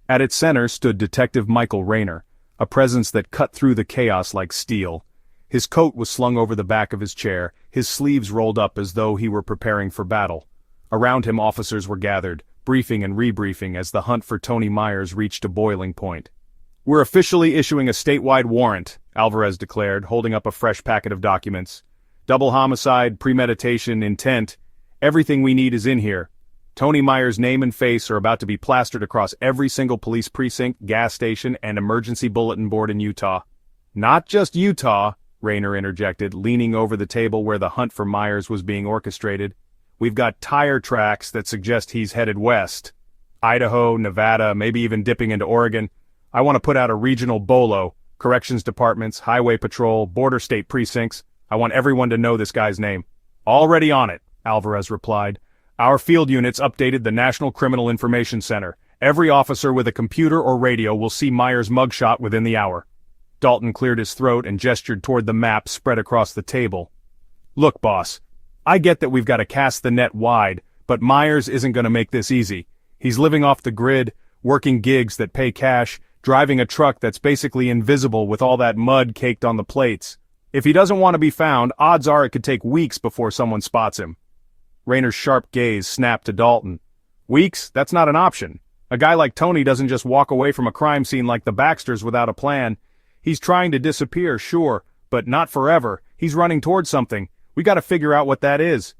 At its center stood Detective Michael Rayner, a presence that cut through the chaos like steel. His coat was slung over the back of his chair, his sleeves rolled up as though he were preparing for battle. Around him officers were gathered, briefing and rebriefing as the hunt for Tony Myers reached a boiling point. We're officially issuing a statewide warrant, Alvarez declared, holding up a fresh packet of documents. Double homicide, premeditation, intent. Everything we need is in here. Tony Myers' name and face are about to be plastered across every single police precinct, gas station, and emergency bulletin board in Utah. Not just Utah, Rayner interjected, leaning over the table where the hunt for Myers was being orchestrated. We've got tire tracks that suggest he's headed west. Idaho, Nevada, maybe even dipping into Oregon. I want to put out a regional BOLO, corrections departments, highway patrol, border state precincts. I want everyone to know this guy's name. Already on it, Alvarez replied. Our field units updated the National Criminal Information Center. Every officer with a computer or radio will see Myers' mugshot within the hour. Dalton cleared his throat and gestured toward the map spread across the table. Look, boss, I get that we've got to cast the net wide, but Myers isn't going to make this easy. He's living off the grid, working gigs that pay cash, driving a truck that's basically invisible with all that mud caked on the plates. If he doesn't want to be found, odds are it could take weeks before someone spots him. Rayner's sharp gaze snapped to Dalton. Weeks? That's not an option. A guy like Tony doesn't just walk away from a crime scene like the Baxters without a plan. He's trying to disappear, sure, but not forever. He's running towards something. We gotta figure out what that is.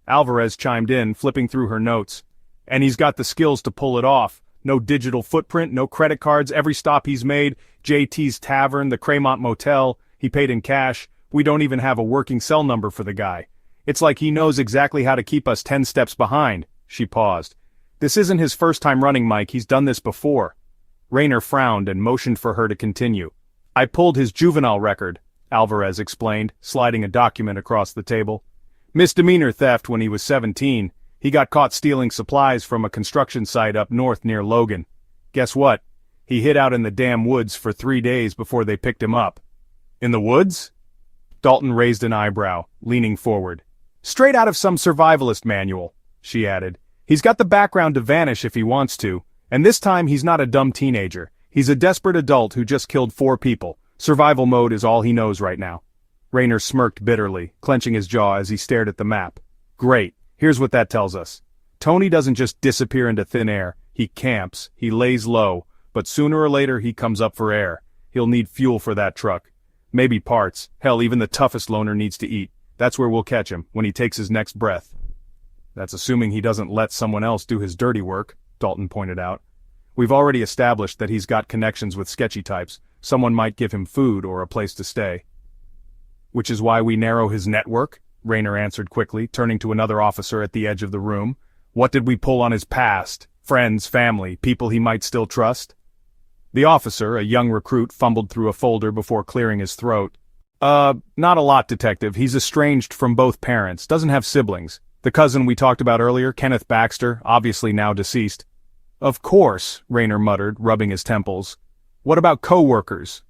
Alvarez chimed in, flipping through her notes. And he's got the skills to pull it off. No digital footprint, no credit cards, every stop he's made, JT's Tavern, the Cremont Motel, he paid in cash. We don't even have a working cell number for the guy. It's like he knows exactly how to keep us 10 steps behind. She paused. This isn't his first time running, Mike. He's done this before. Rayner frowned and motioned for her to continue. I pulled his juvenile record, Alvarez explained, sliding a document across the table. Misdemeanor theft when he was 17. He got caught stealing supplies from a construction site up north near Logan. Guess what? He hid out in the damn woods for 3 days before they picked him up. In the woods? Dalton raised an eyebrow, leaning forward. Straight out of some survivalist manual, she added. He's got the background to vanish if he wants to, and this time he's not a dumb teenager. He's a desperate adult who just killed 4 people. Survival mode is all he knows right now. Rayner smirked bitterly, clenching his jaw as he stared at the map. Great, here's what that tells us. Tony doesn't just disappear into thin air. He camps, he lays low, but sooner or later he comes up for air. He'll need fuel for that truck. Maybe parts. Hell, even the toughest loner needs to eat. That's where we'll catch him, when he takes his next breath. That's assuming he doesn't let someone else do his dirty work, Dalton pointed out. We've already established that he's got connections with sketchy types. Someone might give him food or a place to stay. Which is why we narrow his network, Rayner answered quickly, turning to another officer at the edge of the room. What did we pull on his past? Friends, family, people he might still trust? The officer, a young recruit, fumbled through a folder before clearing his throat. Not a lot, Detective. He's estranged from both parents, doesn't have siblings. The cousin we talked about earlier, Kenneth Baxter, obviously now deceased. Of course, Rayner muttered, rubbing his temples. What about co-workers?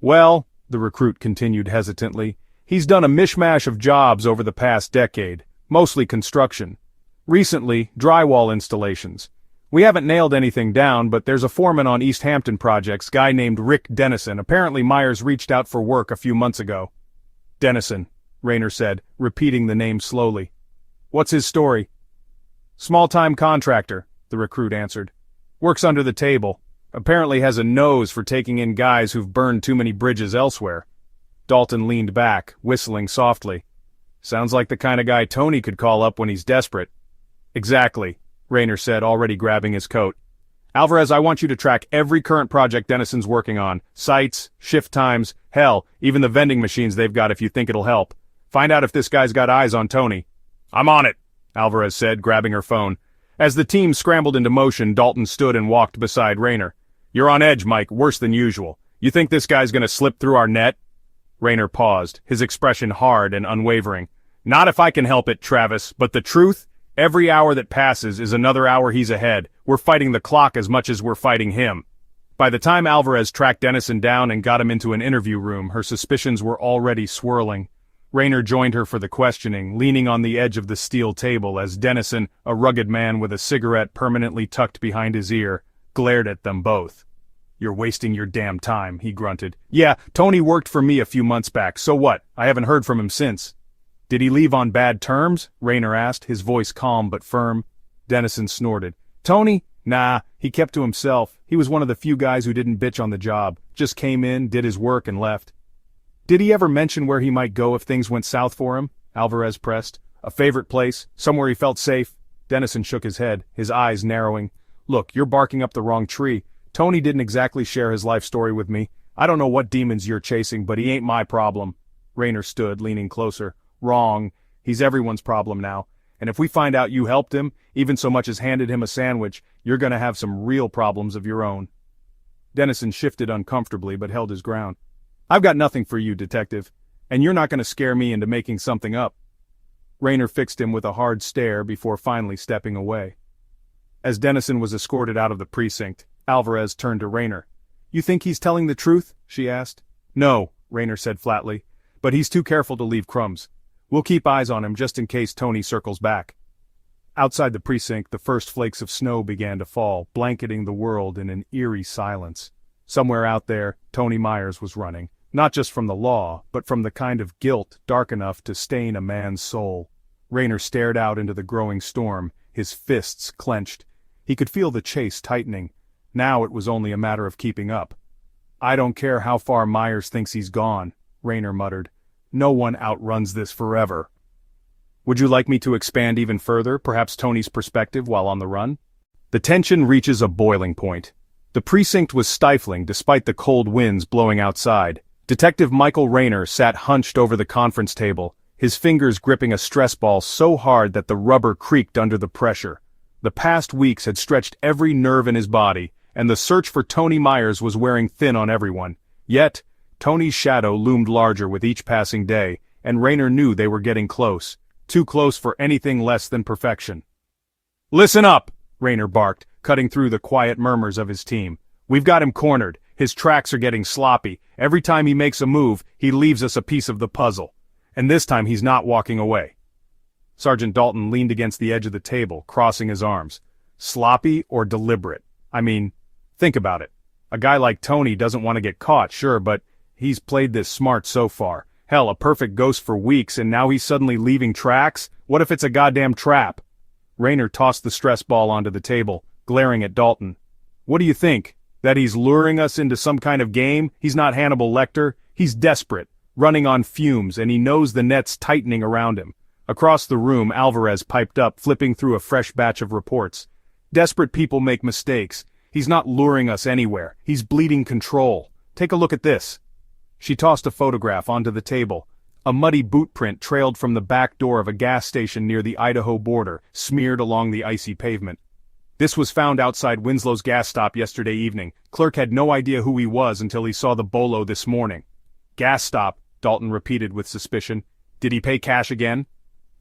Well, the recruit continued hesitantly, he's done a mishmash of jobs over the past decade, mostly construction. Recently, drywall installations. We haven't nailed anything down, but there's a foreman on East Hampton projects, guy named Rick Dennison. Apparently Myers reached out for work a few months ago. Dennison, Rayner said, repeating the name slowly. What's his story? Small-time contractor, the recruit answered. Works under the table. Apparently has a nose for taking in guys who've burned too many bridges elsewhere. Dalton leaned back, whistling softly. Sounds like the kind of guy Tony could call up when he's desperate. Exactly, Rayner said, already grabbing his coat. Alvarez, I want you to track every current project Dennison's working on. Sites, shift times, hell, even the vending machines they've got if you think it'll help. Find out if this guy's got eyes on Tony. I'm on it, Alvarez said, grabbing her phone. As the team scrambled into motion, Dalton stood and walked beside Rayner. You're on edge, Mike, worse than usual. You think this guy's gonna slip through our net? Rayner paused, his expression hard and unwavering. Not if I can help it, Travis, but the truth? Every hour that passes is another hour he's ahead. We're fighting the clock as much as we're fighting him. By the time Alvarez tracked Dennison down and got him into an interview room, her suspicions were already swirling. Rayner joined her for the questioning, leaning on the edge of the steel table as Dennison, a rugged man with a cigarette permanently tucked behind his ear, glared at them both. You're wasting your damn time, he grunted. Yeah, Tony worked for me a few months back, so what? I haven't heard from him since. Did he leave on bad terms? Rayner asked, his voice calm but firm. Dennison snorted. Tony? Nah, he kept to himself. He was one of the few guys who didn't bitch on the job. Just came in, did his work, and left. Did he ever mention where he might go if things went south for him? Alvarez pressed. A favorite place? Somewhere he felt safe? Dennison shook his head, his eyes narrowing. Look, you're barking up the wrong tree. Tony didn't exactly share his life story with me. I don't know what demons you're chasing, but he ain't my problem. Rayner stood, leaning closer. Wrong. He's everyone's problem now. And if we find out you helped him, even so much as handed him a sandwich, you're gonna have some real problems of your own." Dennison shifted uncomfortably but held his ground. "I've got nothing for you, detective, and you're not gonna scare me into making something up." Rayner fixed him with a hard stare before finally stepping away. As Dennison was escorted out of the precinct, Alvarez turned to Rayner. "You think he's telling the truth?" she asked. "No," Rayner said flatly, "but he's too careful to leave crumbs. We'll keep eyes on him just in case Tony circles back." Outside the precinct, the first flakes of snow began to fall, blanketing the world in an eerie silence. Somewhere out there, Tony Myers was running, not just from the law, but from the kind of guilt dark enough to stain a man's soul. Rayner stared out into the growing storm, his fists clenched. He could feel the chase tightening. Now it was only a matter of keeping up. "I don't care how far Myers thinks he's gone," Rayner muttered. "No one outruns this forever." "Would you like me to expand even further, perhaps Tony's perspective while on the run?" The tension reaches a boiling point. The precinct was stifling despite the cold winds blowing outside. Detective Michael Rayner sat hunched over the conference table, his fingers gripping a stress ball so hard that the rubber creaked under the pressure. The past weeks had stretched every nerve in his body, and the search for Tony Myers was wearing thin on everyone. Yet, Tony's shadow loomed larger with each passing day, and Rayner knew they were getting close. Too close for anything less than perfection. "Listen up!" Rayner barked, cutting through the quiet murmurs of his team. "We've got him cornered. His tracks are getting sloppy. Every time he makes a move, he leaves us a piece of the puzzle. And this time he's not walking away." Sergeant Dalton leaned against the edge of the table, crossing his arms. "Sloppy or deliberate? I mean, think about it. A guy like Tony doesn't want to get caught, sure, but he's played this smart so far. Hell, a perfect ghost for weeks, and now he's suddenly leaving tracks? What if it's a goddamn trap?" Rayner tossed the stress ball onto the table, glaring at Dalton. "What do you think? That he's luring us into some kind of game? He's not Hannibal Lecter. He's desperate, running on fumes, and he knows the net's tightening around him." Across the room, Alvarez piped up, flipping through a fresh batch of reports. "Desperate people make mistakes. He's not luring us anywhere. He's bleeding control. Take a look at this." She tossed a photograph onto the table. A muddy boot print trailed from the back door of a gas station near the Idaho border, smeared along the icy pavement. "This was found outside Winslow's gas stop yesterday evening. Clerk had no idea who he was until he saw the bolo this morning." "Gas stop," Dalton repeated with suspicion. "Did he pay cash again?"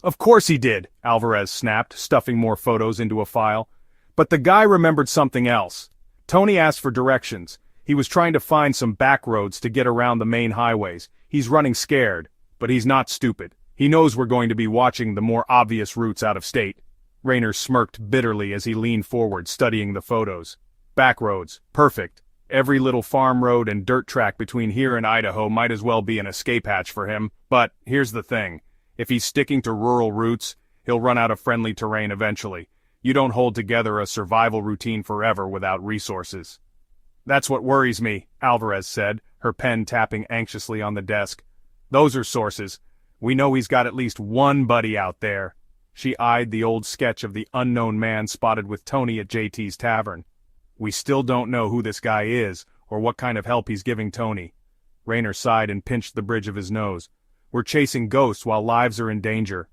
"Of course he did," Alvarez snapped, stuffing more photos into a file. "But the guy remembered something else. Tony asked for directions. He was trying to find some back roads to get around the main highways. He's running scared, but he's not stupid. He knows we're going to be watching the more obvious routes out of state." Rayner smirked bitterly as he leaned forward, studying the photos. "Back roads, perfect. Every little farm road and dirt track between here and Idaho might as well be an escape hatch for him. But here's the thing. If he's sticking to rural routes, he'll run out of friendly terrain eventually. You don't hold together a survival routine forever without resources." "That's what worries me," Alvarez said, her pen tapping anxiously on the desk. "Those are sources. We know he's got at least one buddy out there." She eyed the old sketch of the unknown man spotted with Tony at JT's tavern. "We still don't know who this guy is, or what kind of help he's giving Tony." Rayner sighed and pinched the bridge of his nose. "We're chasing ghosts while lives are in danger."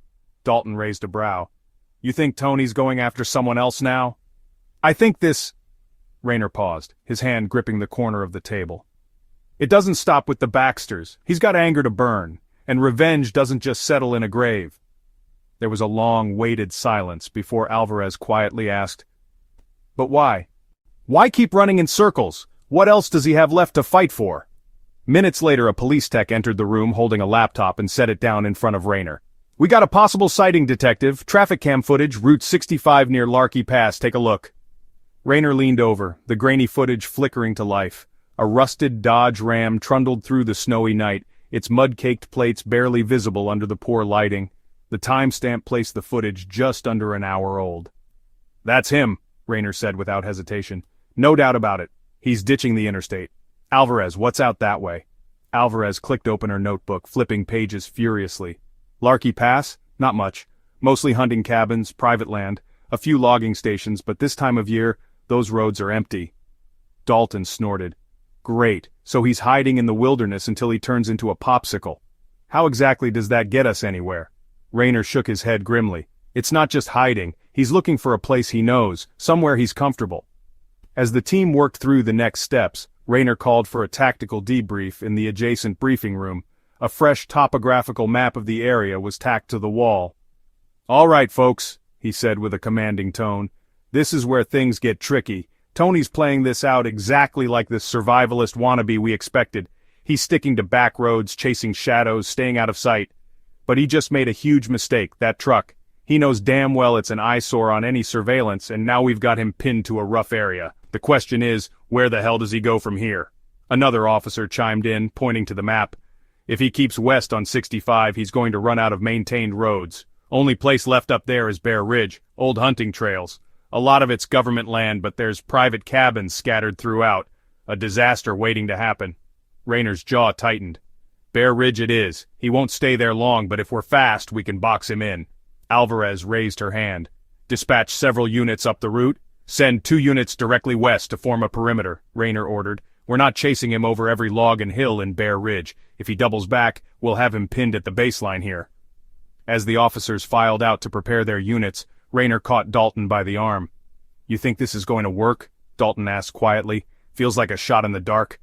Dalton raised a brow. "You think Tony's going after someone else now?" "I think this—" Rayner paused, his hand gripping the corner of the table. "It doesn't stop with the Baxters. He's got anger to burn, and revenge doesn't just settle in a grave." There was a long, weighted silence before Alvarez quietly asked, "But why? Why keep running in circles? What else does he have left to fight for?" Minutes later, a police tech entered the room holding a laptop and set it down in front of Rayner. "We got a possible sighting, detective. Traffic cam footage, Route 65 near Larky Pass. Take a look." Rayner leaned over, the grainy footage flickering to life. A rusted Dodge Ram trundled through the snowy night, its mud-caked plates barely visible under the poor lighting. The timestamp placed the footage just under an hour old. "That's him," Rayner said without hesitation. "No doubt about it. He's ditching the interstate. Alvarez, what's out that way?" Alvarez clicked open her notebook, flipping pages furiously. "Larky Pass? Not much. Mostly hunting cabins, private land, a few logging stations, but this time of year, those roads are empty." Dalton snorted. "Great, so he's hiding in the wilderness until he turns into a popsicle. How exactly does that get us anywhere?" Rayner shook his head grimly. It's not just hiding, he's looking for a place he knows, somewhere he's comfortable. As the team worked through the next steps, Rayner called for a tactical debrief in the adjacent briefing room. A fresh topographical map of the area was tacked to the wall. "All right, folks," he said with a commanding tone. "This is where things get tricky. Tony's playing this out exactly like the survivalist wannabe we expected. He's sticking to back roads, chasing shadows, staying out of sight. But he just made a huge mistake, that truck. He knows damn well it's an eyesore on any surveillance, and now we've got him pinned to a rough area. The question is, where the hell does he go from here?" Another officer chimed in, pointing to the map. "If he keeps west on 65, he's going to run out of maintained roads. Only place left up there is Bear Ridge, old hunting trails. A lot of it's government land, but there's private cabins scattered throughout. A disaster waiting to happen." Rayner's jaw tightened. "Bear Ridge it is. He won't stay there long, but if we're fast, we can box him in." Alvarez raised her hand. "Dispatch several units up the route. Send 2 units directly west to form a perimeter," Rayner ordered. "We're not chasing him over every log and hill in Bear Ridge. If he doubles back, we'll have him pinned at the baseline here." As the officers filed out to prepare their units, Rayner caught Dalton by the arm. "You think this is going to work?" Dalton asked quietly. "Feels like a shot in the dark."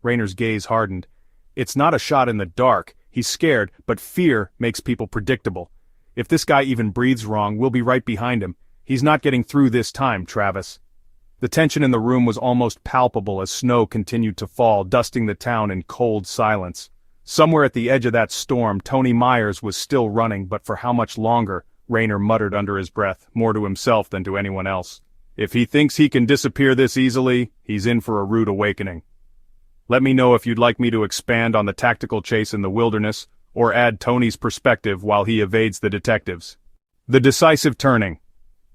Rayner's gaze hardened. "It's not a shot in the dark. He's scared, but fear makes people predictable. If this guy even breathes wrong, we'll be right behind him. He's not getting through this time, Travis." The tension in the room was almost palpable as snow continued to fall, dusting the town in cold silence. Somewhere at the edge of that storm, Tony Myers was still running, but for how much longer? Rayner muttered under his breath, more to himself than to anyone else. "If he thinks he can disappear this easily, he's in for a rude awakening. Let me know if you'd like me to expand on the tactical chase in the wilderness, or add Tony's perspective while he evades the detectives." The decisive turning.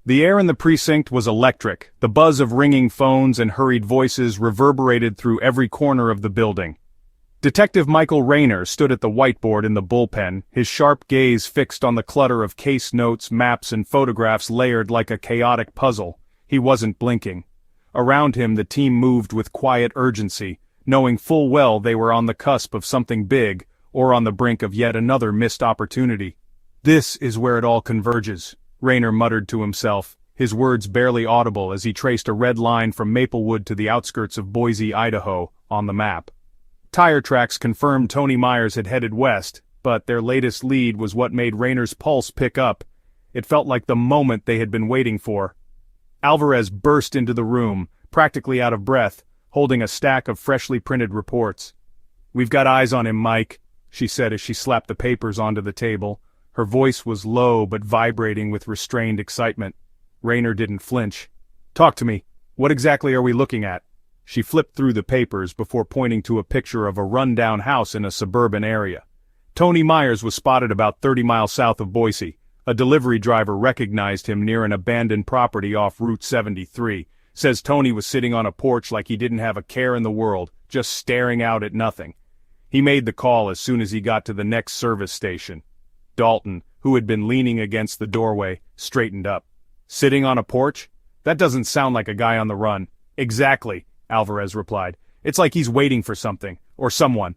The air in the precinct was electric. The buzz of ringing phones and hurried voices reverberated through every corner of the building. Detective Michael Rayner stood at the whiteboard in the bullpen, his sharp gaze fixed on the clutter of case notes, maps, and photographs layered like a chaotic puzzle. He wasn't blinking. Around him the team moved with quiet urgency, knowing full well they were on the cusp of something big, or on the brink of yet another missed opportunity. "This is where it all converges," Rayner muttered to himself, his words barely audible as he traced a red line from Maplewood to the outskirts of Boise, Idaho, on the map. Tire tracks confirmed Tony Myers had headed west, but their latest lead was what made Rayner's pulse pick up. It felt like the moment they had been waiting for. Alvarez burst into the room, practically out of breath, holding a stack of freshly printed reports. "We've got eyes on him, Mike," she said as she slapped the papers onto the table. Her voice was low but vibrating with restrained excitement. Rayner didn't flinch. "Talk to me. What exactly are we looking at?" She flipped through the papers before pointing to a picture of a run-down house in a suburban area. Tony Myers was spotted about 30 miles south of Boise. A delivery driver recognized him near an abandoned property off Route 73. Says Tony was sitting on a porch like he didn't have a care in the world, just staring out at nothing. He made the call as soon as he got to the next service station. Dalton, who had been leaning against the doorway, straightened up. "Sitting on a porch? That doesn't sound like a guy on the run." "Exactly," Alvarez replied. "It's like he's waiting for something, or someone."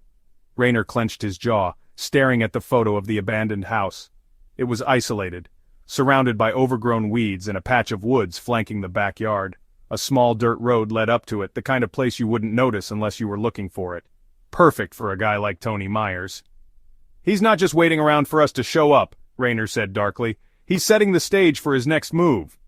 Rayner clenched his jaw, staring at the photo of the abandoned house. It was isolated, surrounded by overgrown weeds and a patch of woods flanking the backyard. A small dirt road led up to it, the kind of place you wouldn't notice unless you were looking for it. Perfect for a guy like Tony Myers. "He's not just waiting around for us to show up," Rayner said darkly. "He's setting the stage for his next move."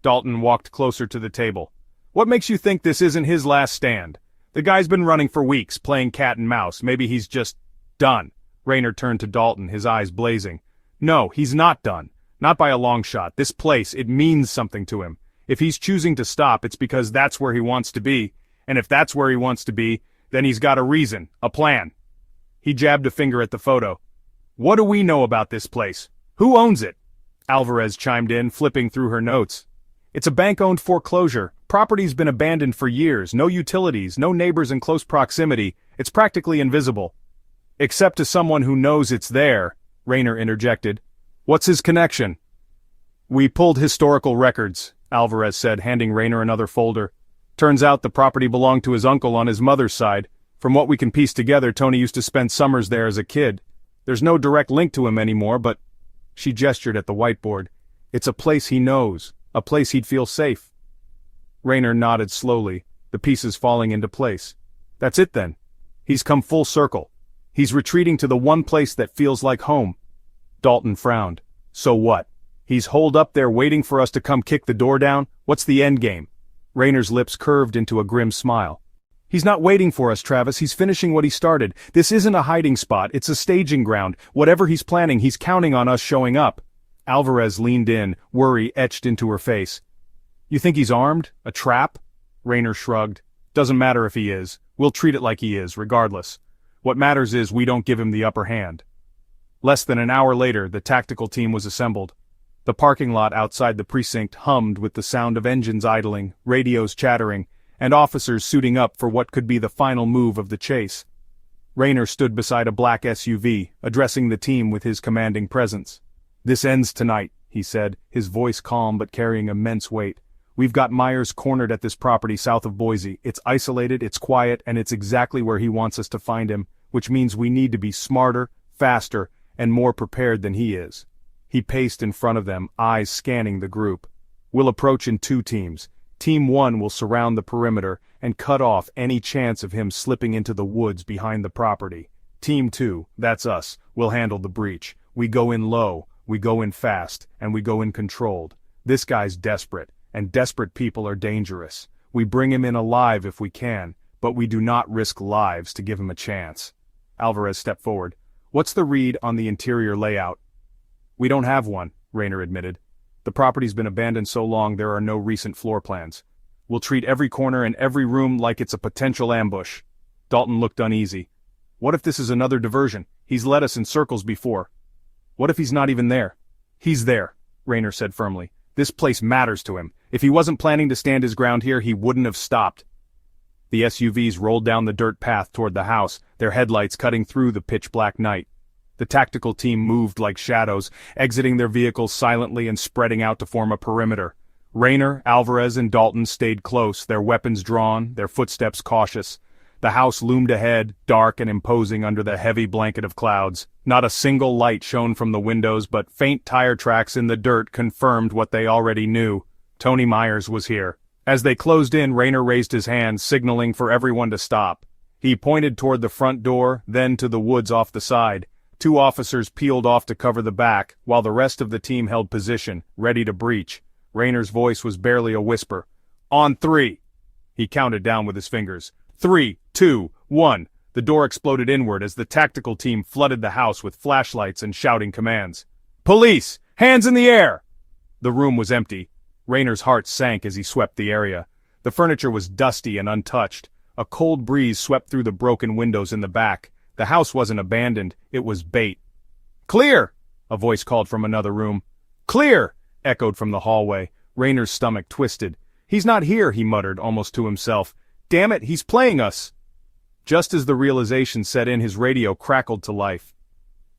Dalton walked closer to the table. "What makes you think this isn't his last stand? The guy's been running for weeks, playing cat and mouse. Maybe he's just done." Rayner turned to Dalton, his eyes blazing. "No, he's not done. Not by a long shot. This place, it means something to him. If he's choosing to stop, it's because that's where he wants to be. And if that's where he wants to be, then he's got a reason, a plan." He jabbed a finger at the photo. "What do we know about this place? Who owns it?" Alvarez chimed in, flipping through her notes. "It's a bank-owned foreclosure. Property's been abandoned for years. No utilities, no neighbors in close proximity. It's practically invisible." "Except to someone who knows it's there," Rayner interjected. "What's his connection?" "We pulled historical records," Alvarez said, handing Rayner another folder. "Turns out the property belonged to his uncle on his mother's side. From what we can piece together, Tony used to spend summers there as a kid. There's no direct link to him anymore, but..." She gestured at the whiteboard. It's a place he knows, a place he'd feel safe. Rayner nodded slowly, the pieces falling into place. That's it then. He's come full circle. He's retreating to the one place that feels like home. Dalton frowned. So what? He's holed up there waiting for us to come kick the door down? What's the end game? Rayner's lips curved into a grim smile. He's not waiting for us, Travis. He's finishing what he started. This isn't a hiding spot. It's a staging ground. Whatever he's planning, he's counting on us showing up. Alvarez leaned in, worry etched into her face. You think he's armed? A trap? Rayner shrugged. Doesn't matter if he is. We'll treat it like he is, regardless. What matters is we don't give him the upper hand. Less than an hour later, the tactical team was assembled. The parking lot outside the precinct hummed with the sound of engines idling, radios chattering, and officers suiting up for what could be the final move of the chase. Rayner stood beside a black SUV, addressing the team with his commanding presence. This ends tonight, he said, his voice calm but carrying immense weight. We've got Myers cornered at this property south of Boise. It's isolated, it's quiet, and it's exactly where he wants us to find him, which means we need to be smarter, faster, and more prepared than he is. He paced in front of them, eyes scanning the group. We'll approach in 2 teams. Team 1 will surround the perimeter and cut off any chance of him slipping into the woods behind the property. Team 2, that's us, will handle the breach. We go in low, we go in fast, and we go in controlled. This guy's desperate, and desperate people are dangerous. We bring him in alive if we can, but we do not risk lives to give him a chance. Alvarez stepped forward. What's the read on the interior layout? We don't have one, Rayner admitted. The property's been abandoned so long there are no recent floor plans. We'll treat every corner and every room like it's a potential ambush. Dalton looked uneasy. What if this is another diversion? He's led us in circles before. What if he's not even there? He's there, Rayner said firmly. This place matters to him. If he wasn't planning to stand his ground here, he wouldn't have stopped. The SUVs rolled down the dirt path toward the house, their headlights cutting through the pitch-black night. The tactical team moved like shadows, exiting their vehicles silently and spreading out to form a perimeter. Rayner, Alvarez, and Dalton stayed close, their weapons drawn, their footsteps cautious. The house loomed ahead, dark and imposing under the heavy blanket of clouds. Not a single light shone from the windows, but faint tire tracks in the dirt confirmed what they already knew. Tony Myers was here. As they closed in, Rayner raised his hand, signaling for everyone to stop. He pointed toward the front door, then to the woods off the side. 2 officers peeled off to cover the back, while the rest of the team held position, ready to breach. Rayner's voice was barely a whisper. On 3. He counted down with his fingers. 3, 2, 1. The door exploded inward as the tactical team flooded the house with flashlights and shouting commands. Police! Hands in the air! The room was empty. Rayner's heart sank as he swept the area. The furniture was dusty and untouched. A cold breeze swept through the broken windows in the back. The house wasn't abandoned, it was bait. Clear! A voice called from another room. Clear! Echoed from the hallway. Rayner's stomach twisted. He's not here, he muttered, almost to himself. Damn it, he's playing us! Just as the realization set in, his radio crackled to life.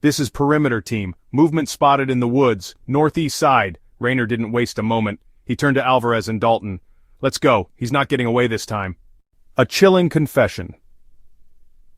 This is perimeter team. Movement spotted in the woods, northeast side. Rayner didn't waste a moment. He turned to Alvarez and Dalton. Let's go, he's not getting away this time. A chilling confession.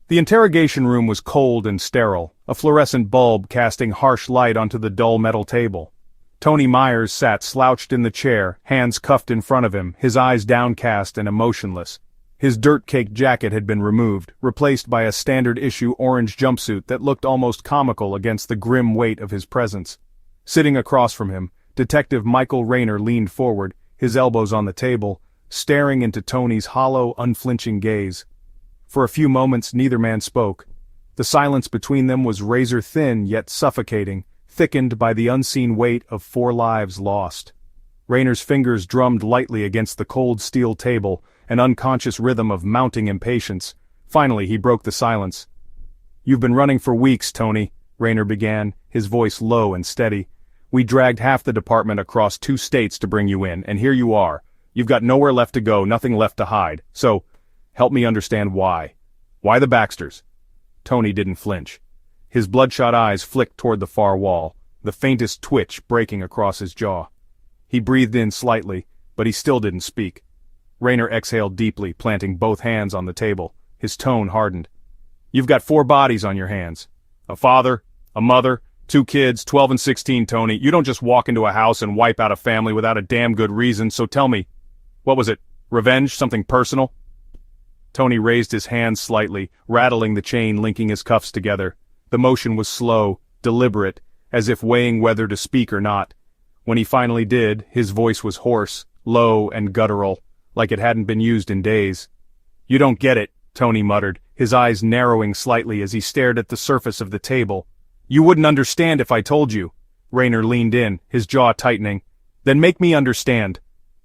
The interrogation room was cold and sterile, a fluorescent bulb casting harsh light onto the dull metal table. Tony Myers sat slouched in the chair, hands cuffed in front of him, his eyes downcast and emotionless. His dirt-caked jacket had been removed, replaced by a standard-issue orange jumpsuit that looked almost comical against the grim weight of his presence. Sitting across from him, Detective Michael Rayner leaned forward, his elbows on the table, staring into Tony's hollow, unflinching gaze. For a few moments neither man spoke. The silence between them was razor-thin yet suffocating, thickened by the unseen weight of 4 lives lost. Rayner's fingers drummed lightly against the cold steel table, an unconscious rhythm of mounting impatience. Finally he broke the silence. You've been running for weeks, Tony, Rayner began, his voice low and steady. We dragged half the department across 2 states to bring you in, and here you are. You've got nowhere left to go, nothing left to hide. So, help me understand why. Why the Baxters? Tony didn't flinch. His bloodshot eyes flicked toward the far wall, the faintest twitch breaking across his jaw. He breathed in slightly, but he still didn't speak. Rayner exhaled deeply, planting both hands on the table. His tone hardened. You've got 4 bodies on your hands. A father, a mother, 2 kids, 12 and 16, Tony. You don't just walk into a house and wipe out a family without a damn good reason, so tell me, what was it? Revenge? Something personal? Tony raised his hand slightly, rattling the chain linking his cuffs together. The motion was slow, deliberate, as if weighing whether to speak or not. When he finally did, his voice was hoarse, low and guttural, like it hadn't been used in days. "You don't get it," Tony muttered, his eyes narrowing slightly as he stared at the surface of the table. "You wouldn't understand if I told you." Rayner leaned in, his jaw tightening. "Then make me understand."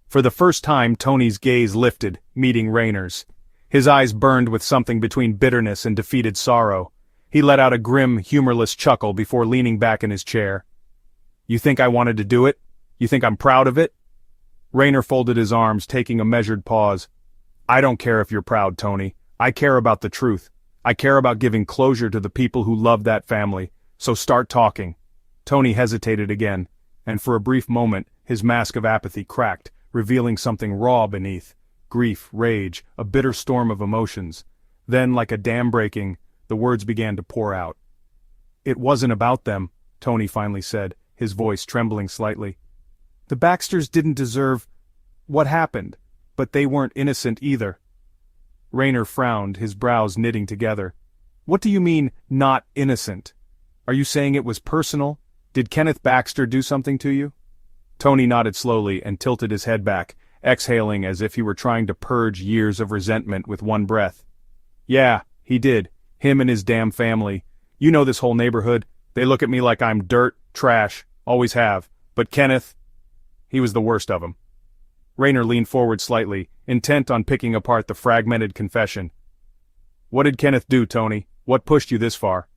For the first time Tony's gaze lifted, meeting Rayner's. His eyes burned with something between bitterness and defeated sorrow. He let out a grim, humorless chuckle before leaning back in his chair. "You think I wanted to do it? You think I'm proud of it?" Rayner folded his arms, taking a measured pause. "I don't care if you're proud, Tony. I care about the truth. I care about giving closure to the people who love that family. So start talking." Tony hesitated again, and for a brief moment his mask of apathy cracked, revealing something raw beneath. Grief, rage, a bitter storm of emotions. Then, like a dam breaking, the words began to pour out. "It wasn't about them," Tony finally said, his voice trembling slightly. "The Baxters didn't deserve what happened, but they weren't innocent either." Rayner frowned, his brows knitting together. "What do you mean, not innocent? Are you saying it was personal? Did Kenneth Baxter do something to you?" Tony nodded slowly and tilted his head back, exhaling as if he were trying to purge years of resentment with one breath. "Yeah, he did. Him and his damn family. You know this whole neighborhood. They look at me like I'm dirt, trash, always have. But Kenneth, he was the worst of them." Rayner leaned forward slightly, intent on picking apart the fragmented confession. "What did Kenneth do, Tony? What pushed you this far?"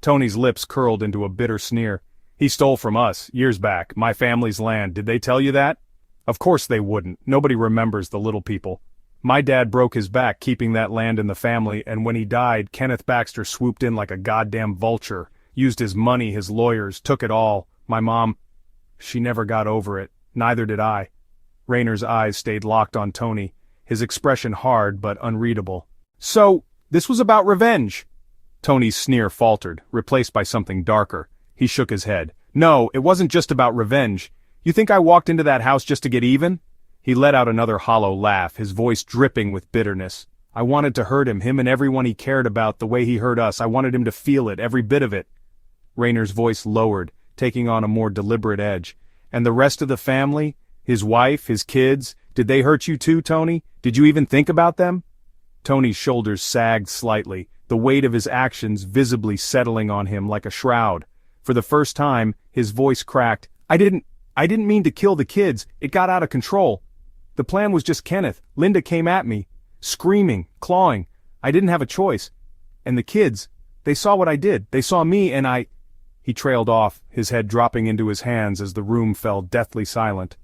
Tony's lips curled into a bitter sneer. "He stole from us, years back, my family's land. Did they tell you that?" "Of course they wouldn't. Nobody remembers the little people. My dad broke his back keeping that land in the family, and when he died, Kenneth Baxter swooped in like a goddamn vulture, used his money, his lawyers, took it all. My mom, she never got over it. Neither did I." Rayner's eyes stayed locked on Tony, his expression hard but unreadable. "So, this was about revenge?" Tony's sneer faltered, replaced by something darker. He shook his head. "No, it wasn't just about revenge. You think I walked into that house just to get even?" He let out another hollow laugh, his voice dripping with bitterness. "I wanted to hurt him and everyone he cared about the way he hurt us. I wanted him to feel it, every bit of it." Rayner's voice lowered, taking on a more deliberate edge. "And the rest of the family? His wife, his kids? Did they hurt you too, Tony? Did you even think about them?" Tony's shoulders sagged slightly, the weight of his actions visibly settling on him like a shroud. For the first time, his voice cracked. I didn't mean to kill the kids. It got out of control. The plan was just Kenneth. Linda came at me, screaming, clawing. I didn't have a choice. And the kids, they saw what I did. They saw me and I—" He trailed off, his head dropping into his hands as the room fell deathly silent.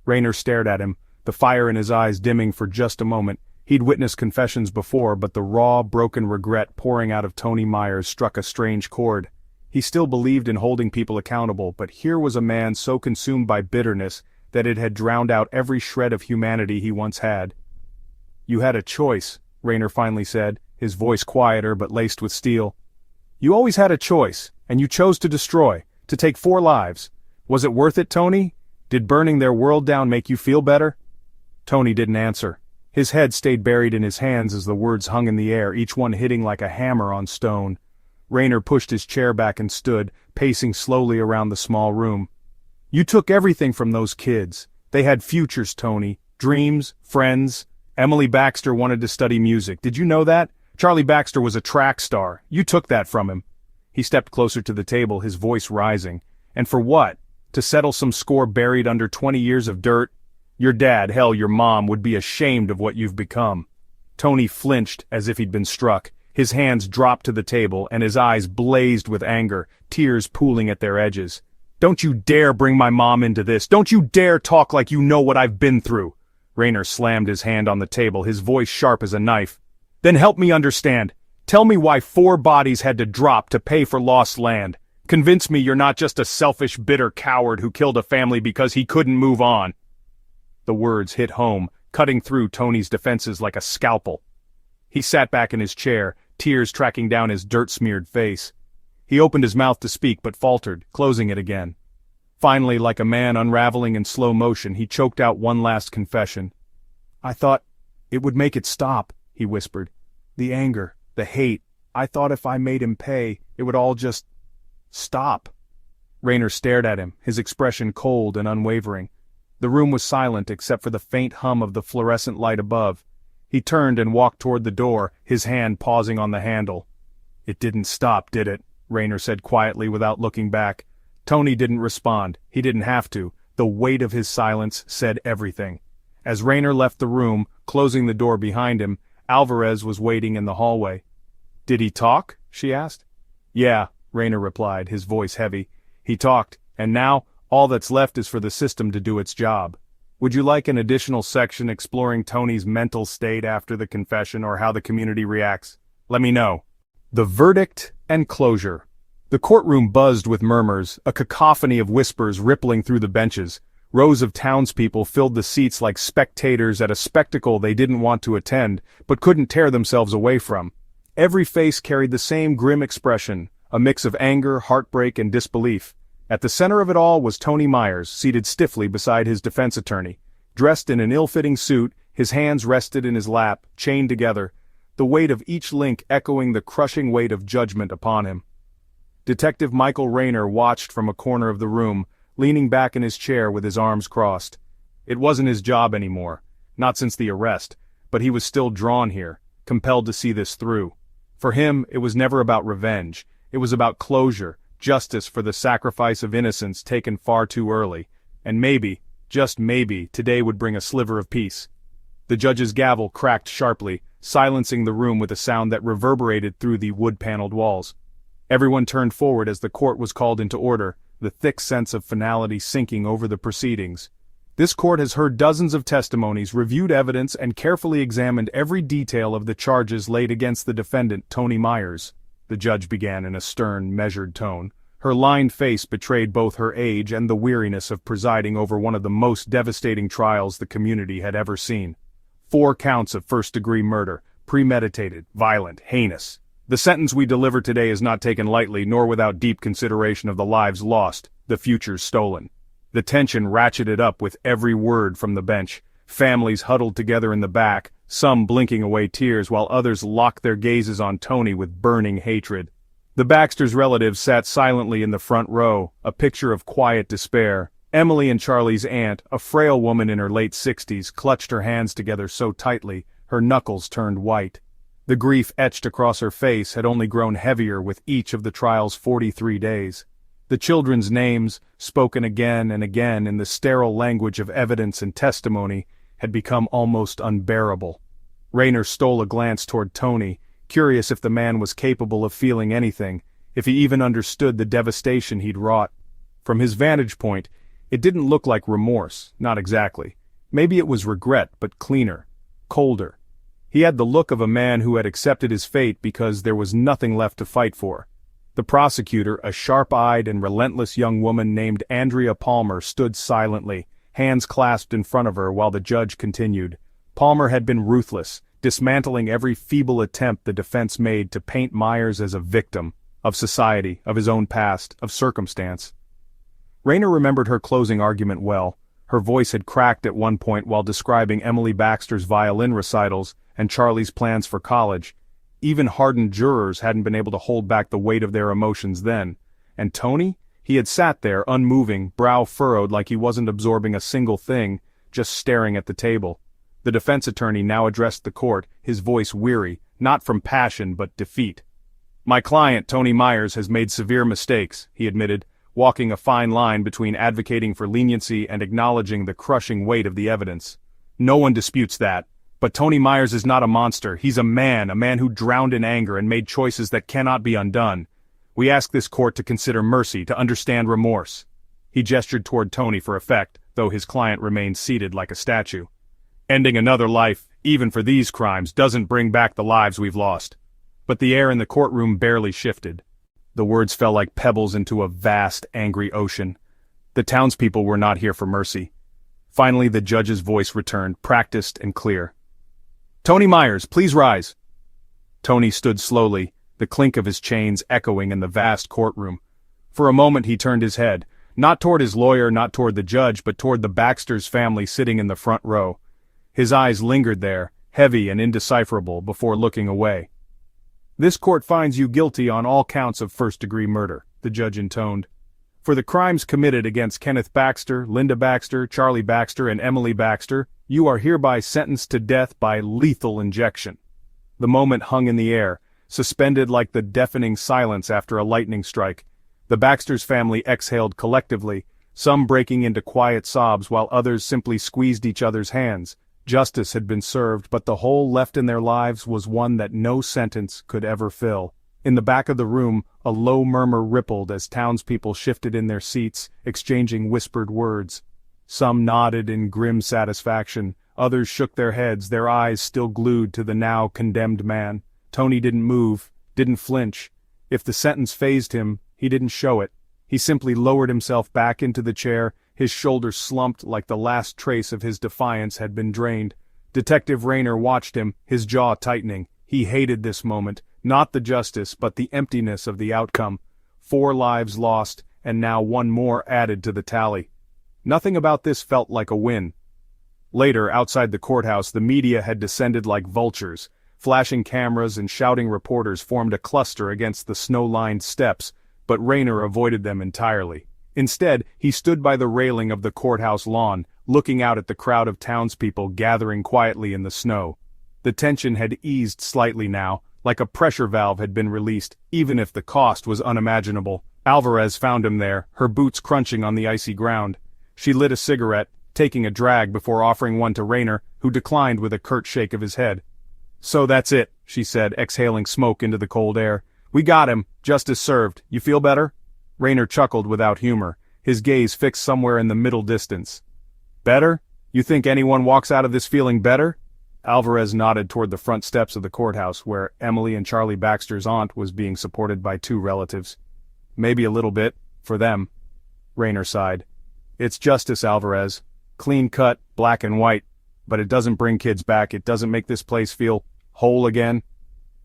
Rayner stared at him, the fire in his eyes dimming for just a moment. He'd witnessed confessions before, but the raw, broken regret pouring out of Tony Myers struck a strange chord. He still believed in holding people accountable, but here was a man so consumed by bitterness that it had drowned out every shred of humanity he once had. "You had a choice," Rayner finally said, his voice quieter but laced with steel. "You always had a choice, and you chose to destroy, to take 4 lives. Was it worth it, Tony? Did burning their world down make you feel better?" Tony didn't answer. His head stayed buried in his hands as the words hung in the air, each one hitting like a hammer on stone. Rayner pushed his chair back and stood, pacing slowly around the small room. "You took everything from those kids. They had futures, Tony. Dreams, friends. Emily Baxter wanted to study music. Did you know that? Charlie Baxter was a track star. You took that from him." He stepped closer to the table, his voice rising. "And for what? To settle some score buried under 20 years of dirt? Your dad, hell, your mom, would be ashamed of what you've become." Tony flinched as if he'd been struck. His hands dropped to the table, and his eyes blazed with anger, tears pooling at their edges. "Don't you dare bring my mom into this! Don't you dare talk like you know what I've been through!" Rayner slammed his hand on the table, his voice sharp as a knife. "Then help me understand. Tell me why 4 bodies had to drop to pay for lost land. Convince me you're not just a selfish, bitter coward who killed a family because he couldn't move on." The words hit home, cutting through Tony's defenses like a scalpel. He sat back in his chair, tears tracking down his dirt-smeared face. He opened his mouth to speak but faltered, closing it again. Finally, like a man unraveling in slow motion, he choked out one last confession. "I thought it would make it stop," he whispered. "The anger, the hate. I thought if I made him pay, it would all just stop." Rayner stared at him, his expression cold and unwavering. The room was silent except for the faint hum of the fluorescent light above. He turned and walked toward the door, his hand pausing on the handle. "It didn't stop, did it?" Rayner said quietly without looking back. Tony didn't respond. He didn't have to. The weight of his silence said everything. As Rayner left the room, closing the door behind him, Alvarez was waiting in the hallway. "Did he talk?" she asked. "Yeah," Rayner replied, his voice heavy. "He talked, and now, all that's left is for the system to do its job. Would you like an additional section exploring Tony's mental state after the confession or how the community reacts? Let me know." The verdict and closure. The courtroom buzzed with murmurs, a cacophony of whispers rippling through the benches. Rows of townspeople filled the seats like spectators at a spectacle they didn't want to attend, but couldn't tear themselves away from. Every face carried the same grim expression, a mix of anger, heartbreak, and disbelief. At the center of it all was Tony Myers, seated stiffly beside his defense attorney. Dressed in an ill-fitting suit, his hands rested in his lap, chained together, the weight of each link echoing the crushing weight of judgment upon him. Detective Michael Rayner watched from a corner of the room, leaning back in his chair with his arms crossed. It wasn't his job anymore, not since the arrest, but he was still drawn here, compelled to see this through. For him, it was never about revenge. It was about closure, justice for the sacrifice of innocence taken far too early, and maybe, just maybe, today would bring a sliver of peace. The judge's gavel cracked sharply, silencing the room with a sound that reverberated through the wood-paneled walls. Everyone turned forward as the court was called into order, the thick sense of finality sinking over the proceedings. This court has heard dozens of testimonies, reviewed evidence, and carefully examined every detail of the charges laid against the defendant, Tony Myers, the judge began in a stern, measured tone. Her lined face betrayed both her age and the weariness of presiding over one of the most devastating trials the community had ever seen. 4 counts of first-degree murder, premeditated, violent, heinous. The sentence we deliver today is not taken lightly nor without deep consideration of the lives lost, the futures stolen. The tension ratcheted up with every word from the bench. Families huddled together in the back, some blinking away tears while others locked their gazes on Tony with burning hatred. The Baxters' relatives sat silently in the front row, a picture of quiet despair. Emily and Charlie's aunt, a frail woman in her late 60s, clutched her hands together so tightly, her knuckles turned white. The grief etched across her face had only grown heavier with each of the trial's 43 days. The children's names, spoken again and again in the sterile language of evidence and testimony, had become almost unbearable. Rayner stole a glance toward Tony, curious if the man was capable of feeling anything, if he even understood the devastation he'd wrought. From his vantage point, it didn't look like remorse, not exactly. Maybe it was regret, but cleaner, colder. He had the look of a man who had accepted his fate because there was nothing left to fight for. The prosecutor, a sharp-eyed and relentless young woman named Andrea Palmer, stood silently, hands clasped in front of her while the judge continued. Palmer had been ruthless, dismantling every feeble attempt the defense made to paint Myers as a victim, of society, of his own past, of circumstance. Rayner remembered her closing argument well. Her voice had cracked at one point while describing Emily Baxter's violin recitals and Charlie's plans for college. Even hardened jurors hadn't been able to hold back the weight of their emotions then. And Tony? He had sat there, unmoving, brow furrowed like he wasn't absorbing a single thing, just staring at the table. The defense attorney now addressed the court, his voice weary, not from passion but defeat. "My client, Tony Myers, has made severe mistakes," he admitted, walking a fine line between advocating for leniency and acknowledging the crushing weight of the evidence. "No one disputes that. But Tony Myers is not a monster. He's a man who drowned in anger and made choices that cannot be undone. We ask this court to consider mercy, to understand remorse." He gestured toward Tony for effect, though his client remained seated like a statue. "Ending another life, even for these crimes, doesn't bring back the lives we've lost." But the air in the courtroom barely shifted. The words fell like pebbles into a vast, angry ocean. The townspeople were not here for mercy. Finally, the judge's voice returned, practiced and clear. "Tony Myers, please rise." Tony stood slowly, the clink of his chains echoing in the vast courtroom. For a moment he turned his head, not toward his lawyer, not toward the judge, but toward the Baxter's family sitting in the front row. His eyes lingered there, heavy and indecipherable, before looking away. "This court finds you guilty on all counts of first-degree murder," the judge intoned. "For the crimes committed against Kenneth Baxter, Linda Baxter, Charlie Baxter, and Emily Baxter, you are hereby sentenced to death by lethal injection." The moment hung in the air, suspended like the deafening silence after a lightning strike. The Baxter's family exhaled collectively, some breaking into quiet sobs while others simply squeezed each other's hands. Justice had been served, but the hole left in their lives was one that no sentence could ever fill. In the back of the room, a low murmur rippled as townspeople shifted in their seats, exchanging whispered words. Some nodded in grim satisfaction, others shook their heads, their eyes still glued to the now condemned man. Tony didn't move, didn't flinch. If the sentence fazed him, he didn't show it. He simply lowered himself back into the chair, his shoulders slumped like the last trace of his defiance had been drained. Detective Rayner watched him, his jaw tightening. He hated this moment, not the justice but the emptiness of the outcome. 4 lives lost, and now one more added to the tally. Nothing about this felt like a win. Later, outside the courthouse, the media had descended like vultures. Flashing cameras and shouting reporters formed a cluster against the snow-lined steps, but Rayner avoided them entirely. Instead, he stood by the railing of the courthouse lawn, looking out at the crowd of townspeople gathering quietly in the snow. The tension had eased slightly now, like a pressure valve had been released, even if the cost was unimaginable. Alvarez found him there, her boots crunching on the icy ground. She lit a cigarette, taking a drag before offering one to Rayner, who declined with a curt shake of his head. "So that's it," she said, exhaling smoke into the cold air. "We got him, justice served. You feel better?" Rayner chuckled without humor, his gaze fixed somewhere in the middle distance. "Better? You think anyone walks out of this feeling better?" Alvarez nodded toward the front steps of the courthouse, where Emily and Charlie Baxter's aunt was being supported by 2 relatives. "Maybe a little bit, for them." Rayner sighed. "It's justice, Alvarez. Clean cut, black and white. But it doesn't bring kids back, it doesn't make this place feel whole again."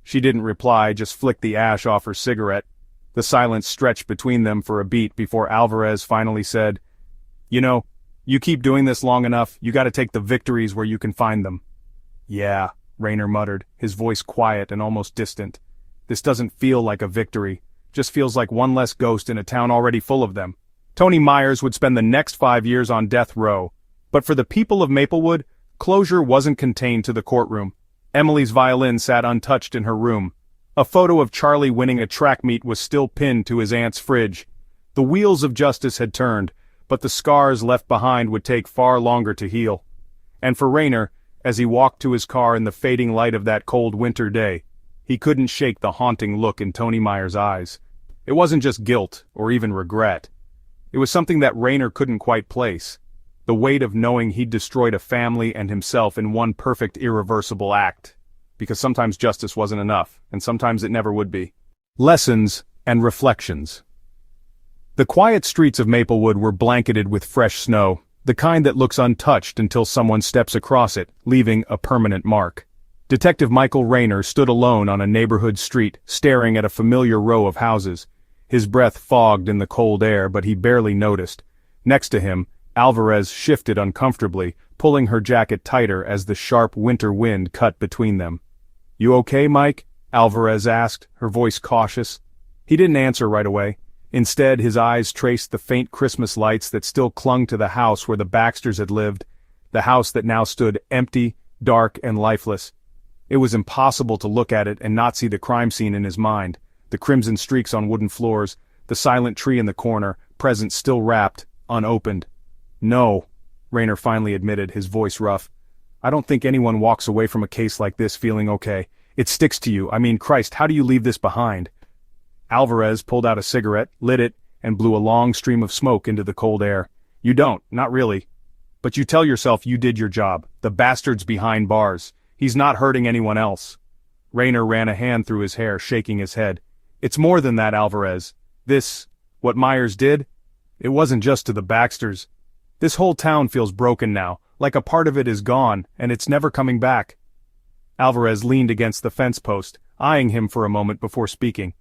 She didn't reply, just flicked the ash off her cigarette. The silence stretched between them for a beat before Alvarez finally said, "You know, you keep doing this long enough, you gotta take the victories where you can find them." "Yeah," Rayner muttered, his voice quiet and almost distant. "This doesn't feel like a victory. Just feels like one less ghost in a town already full of them." Tony Myers would spend the next 5 years on death row. But for the people of Maplewood, closure wasn't contained to the courtroom. Emily's violin sat untouched in her room. A photo of Charlie winning a track meet was still pinned to his aunt's fridge. The wheels of justice had turned, but the scars left behind would take far longer to heal. And for Rayner, as he walked to his car in the fading light of that cold winter day, he couldn't shake the haunting look in Tony Myers' eyes. It wasn't just guilt, or even regret. It was something that Rayner couldn't quite place. The weight of knowing he'd destroyed a family and himself in one perfect irreversible act. Because sometimes justice wasn't enough, and sometimes it never would be. Lessons and reflections. The quiet streets of Maplewood were blanketed with fresh snow, the kind that looks untouched until someone steps across it, leaving a permanent mark. Detective Michael Rayner stood alone on a neighborhood street, staring at a familiar row of houses. His breath fogged in the cold air, but he barely noticed. Next to him, Alvarez shifted uncomfortably, pulling her jacket tighter as the sharp winter wind cut between them. "You okay, Mike?" Alvarez asked, her voice cautious. He didn't answer right away. Instead, his eyes traced the faint Christmas lights that still clung to the house where the Baxters had lived, the house that now stood empty, dark, and lifeless. It was impossible to look at it and not see the crime scene in his mind, the crimson streaks on wooden floors, the silent tree in the corner, presents still wrapped, unopened. "No," Rayner finally admitted, his voice rough. "I don't think anyone walks away from a case like this feeling okay. It sticks to you. I mean, Christ, how do you leave this behind?" Alvarez pulled out a cigarette, lit it, and blew a long stream of smoke into the cold air. "You don't, not really. But you tell yourself you did your job. The bastard's behind bars. He's not hurting anyone else." Rayner ran a hand through his hair, shaking his head. "It's more than that, Alvarez. What Myers did, it wasn't just to the Baxters. This whole town feels broken now, like a part of it is gone, and it's never coming back." Alvarez leaned against the fence post, eyeing him for a moment before speaking.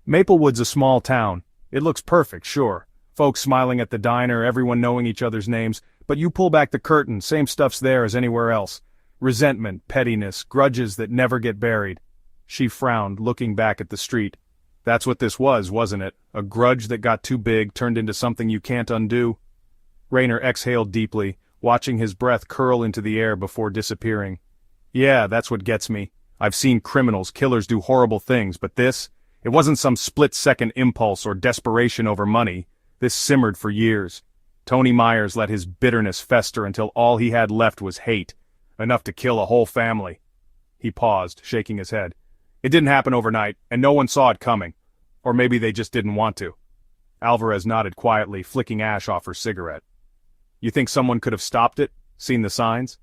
Maplewood's a small town. It looks perfect, sure. Folks smiling at the diner, everyone knowing each other's names, but you pull back the curtain, same stuff's there as anywhere else. Resentment, pettiness, grudges that never get buried. She frowned, looking back at the street. That's what this was, wasn't it? A grudge that got too big, turned into something you can't undo? Rayner exhaled deeply, watching his breath curl into the air before disappearing. Yeah, that's what gets me. I've seen criminals, killers do horrible things, but this? It wasn't some split-second impulse or desperation over money. This simmered for years. Tony Myers let his bitterness fester until all he had left was hate. Enough to kill a whole family. He paused, shaking his head. It didn't happen overnight, and no one saw it coming. Or maybe they just didn't want to. Alvarez nodded quietly, flicking ash off her cigarette. You think someone could have stopped it? Seen the signs?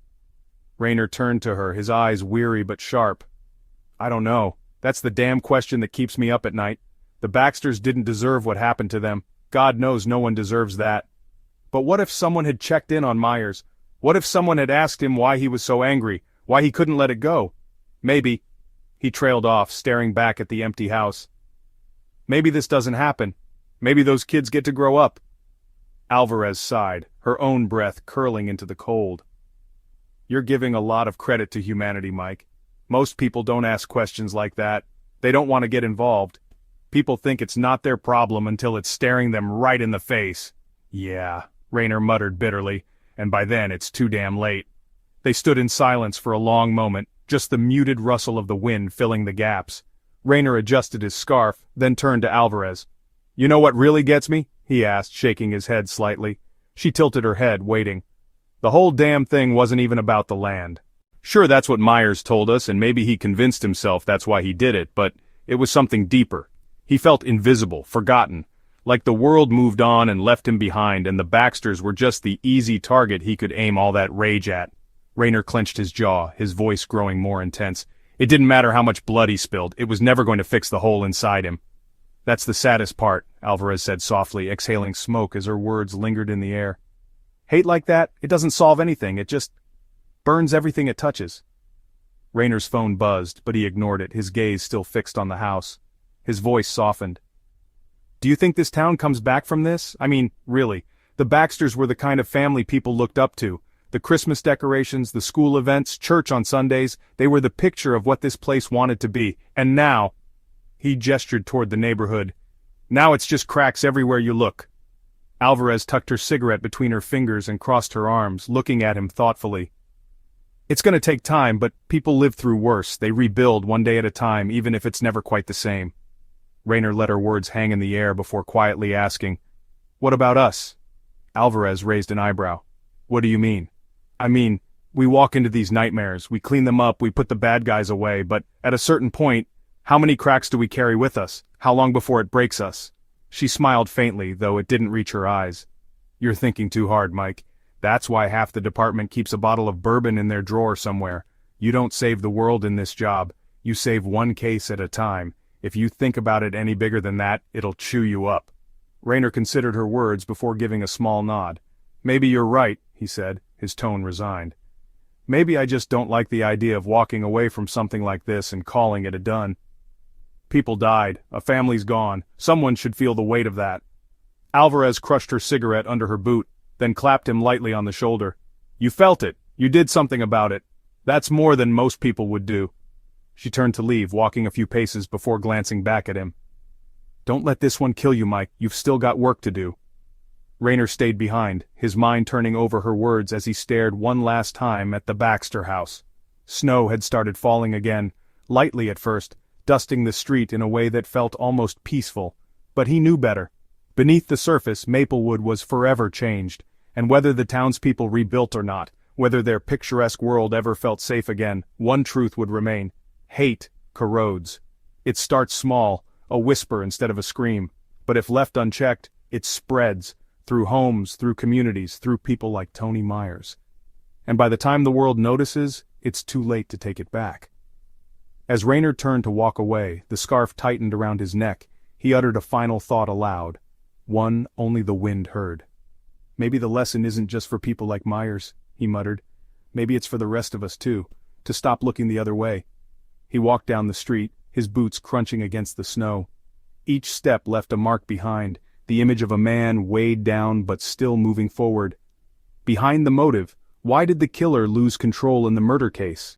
Rayner turned to her, his eyes weary but sharp. I don't know. That's the damn question that keeps me up at night. The Baxters didn't deserve what happened to them. God knows no one deserves that. But what if someone had checked in on Myers? What if someone had asked him why he was so angry, why he couldn't let it go? Maybe. He trailed off, staring back at the empty house. Maybe this doesn't happen. Maybe those kids get to grow up. Alvarez sighed, her own breath curling into the cold. You're giving a lot of credit to humanity, Mike. Most people don't ask questions like that. They don't want to get involved. People think it's not their problem until it's staring them right in the face. Yeah, Rayner muttered bitterly, and by then it's too damn late. They stood in silence for a long moment, just the muted rustle of the wind filling the gaps. Rayner adjusted his scarf, then turned to Alvarez. You know what really gets me? He asked, shaking his head slightly. She tilted her head, waiting. The whole damn thing wasn't even about the land. Sure, that's what Myers told us, and maybe he convinced himself that's why he did it, but it was something deeper. He felt invisible, forgotten, like the world moved on and left him behind, and the Baxters were just the easy target he could aim all that rage at. Rayner clenched his jaw, his voice growing more intense. It didn't matter how much blood he spilled, it was never going to fix the hole inside him. That's the saddest part, Alvarez said softly, exhaling smoke as her words lingered in the air. Hate like that, it doesn't solve anything, it just burns everything it touches. Rayner's phone buzzed, but he ignored it, his gaze still fixed on the house. His voice softened. Do you think this town comes back from this? I mean, really, the Baxters were the kind of family people looked up to. The Christmas decorations, the school events, church on Sundays, they were the picture of what this place wanted to be. And now, he gestured toward the neighborhood, now it's just cracks everywhere you look. Alvarez tucked her cigarette between her fingers and crossed her arms, looking at him thoughtfully. It's going to take time, but people live through worse. They rebuild one day at a time, even if it's never quite the same. Rayner let her words hang in the air before quietly asking, What about us? Alvarez raised an eyebrow. What do you mean? I mean, we walk into these nightmares, we clean them up, we put the bad guys away, but at a certain point, how many cracks do we carry with us? How long before it breaks us? She smiled faintly, though it didn't reach her eyes. You're thinking too hard, Mike. That's why half the department keeps a bottle of bourbon in their drawer somewhere. You don't save the world in this job. You save one case at a time. If you think about it any bigger than that, it'll chew you up. Rayner considered her words before giving a small nod. Maybe you're right, he said, his tone resigned. Maybe I just don't like the idea of walking away from something like this and calling it a done. People died, a family's gone, someone should feel the weight of that. Alvarez crushed her cigarette under her boot, then clapped him lightly on the shoulder. You felt it, you did something about it. That's more than most people would do. She turned to leave, walking a few paces before glancing back at him. Don't let this one kill you, Mike, you've still got work to do. Rayner stayed behind, his mind turning over her words as he stared one last time at the Baxter house. Snow had started falling again, lightly at first, dusting the street in a way that felt almost peaceful. But he knew better. Beneath the surface, Maplewood was forever changed, and whether the townspeople rebuilt or not, whether their picturesque world ever felt safe again, one truth would remain. Hate corrodes. It starts small, a whisper instead of a scream, but if left unchecked, it spreads, through homes, through communities, through people like Tony Myers. And by the time the world notices, it's too late to take it back. As Rayner turned to walk away, the scarf tightened around his neck, he uttered a final thought aloud, one only the wind heard. Maybe the lesson isn't just for people like Myers, he muttered. Maybe it's for the rest of us too. to stop looking the other way. He walked down the street, his boots crunching against the snow. Each step left a mark behind, the image of a man weighed down but still moving forward. Behind the motive, why did the killer lose control in the murder case?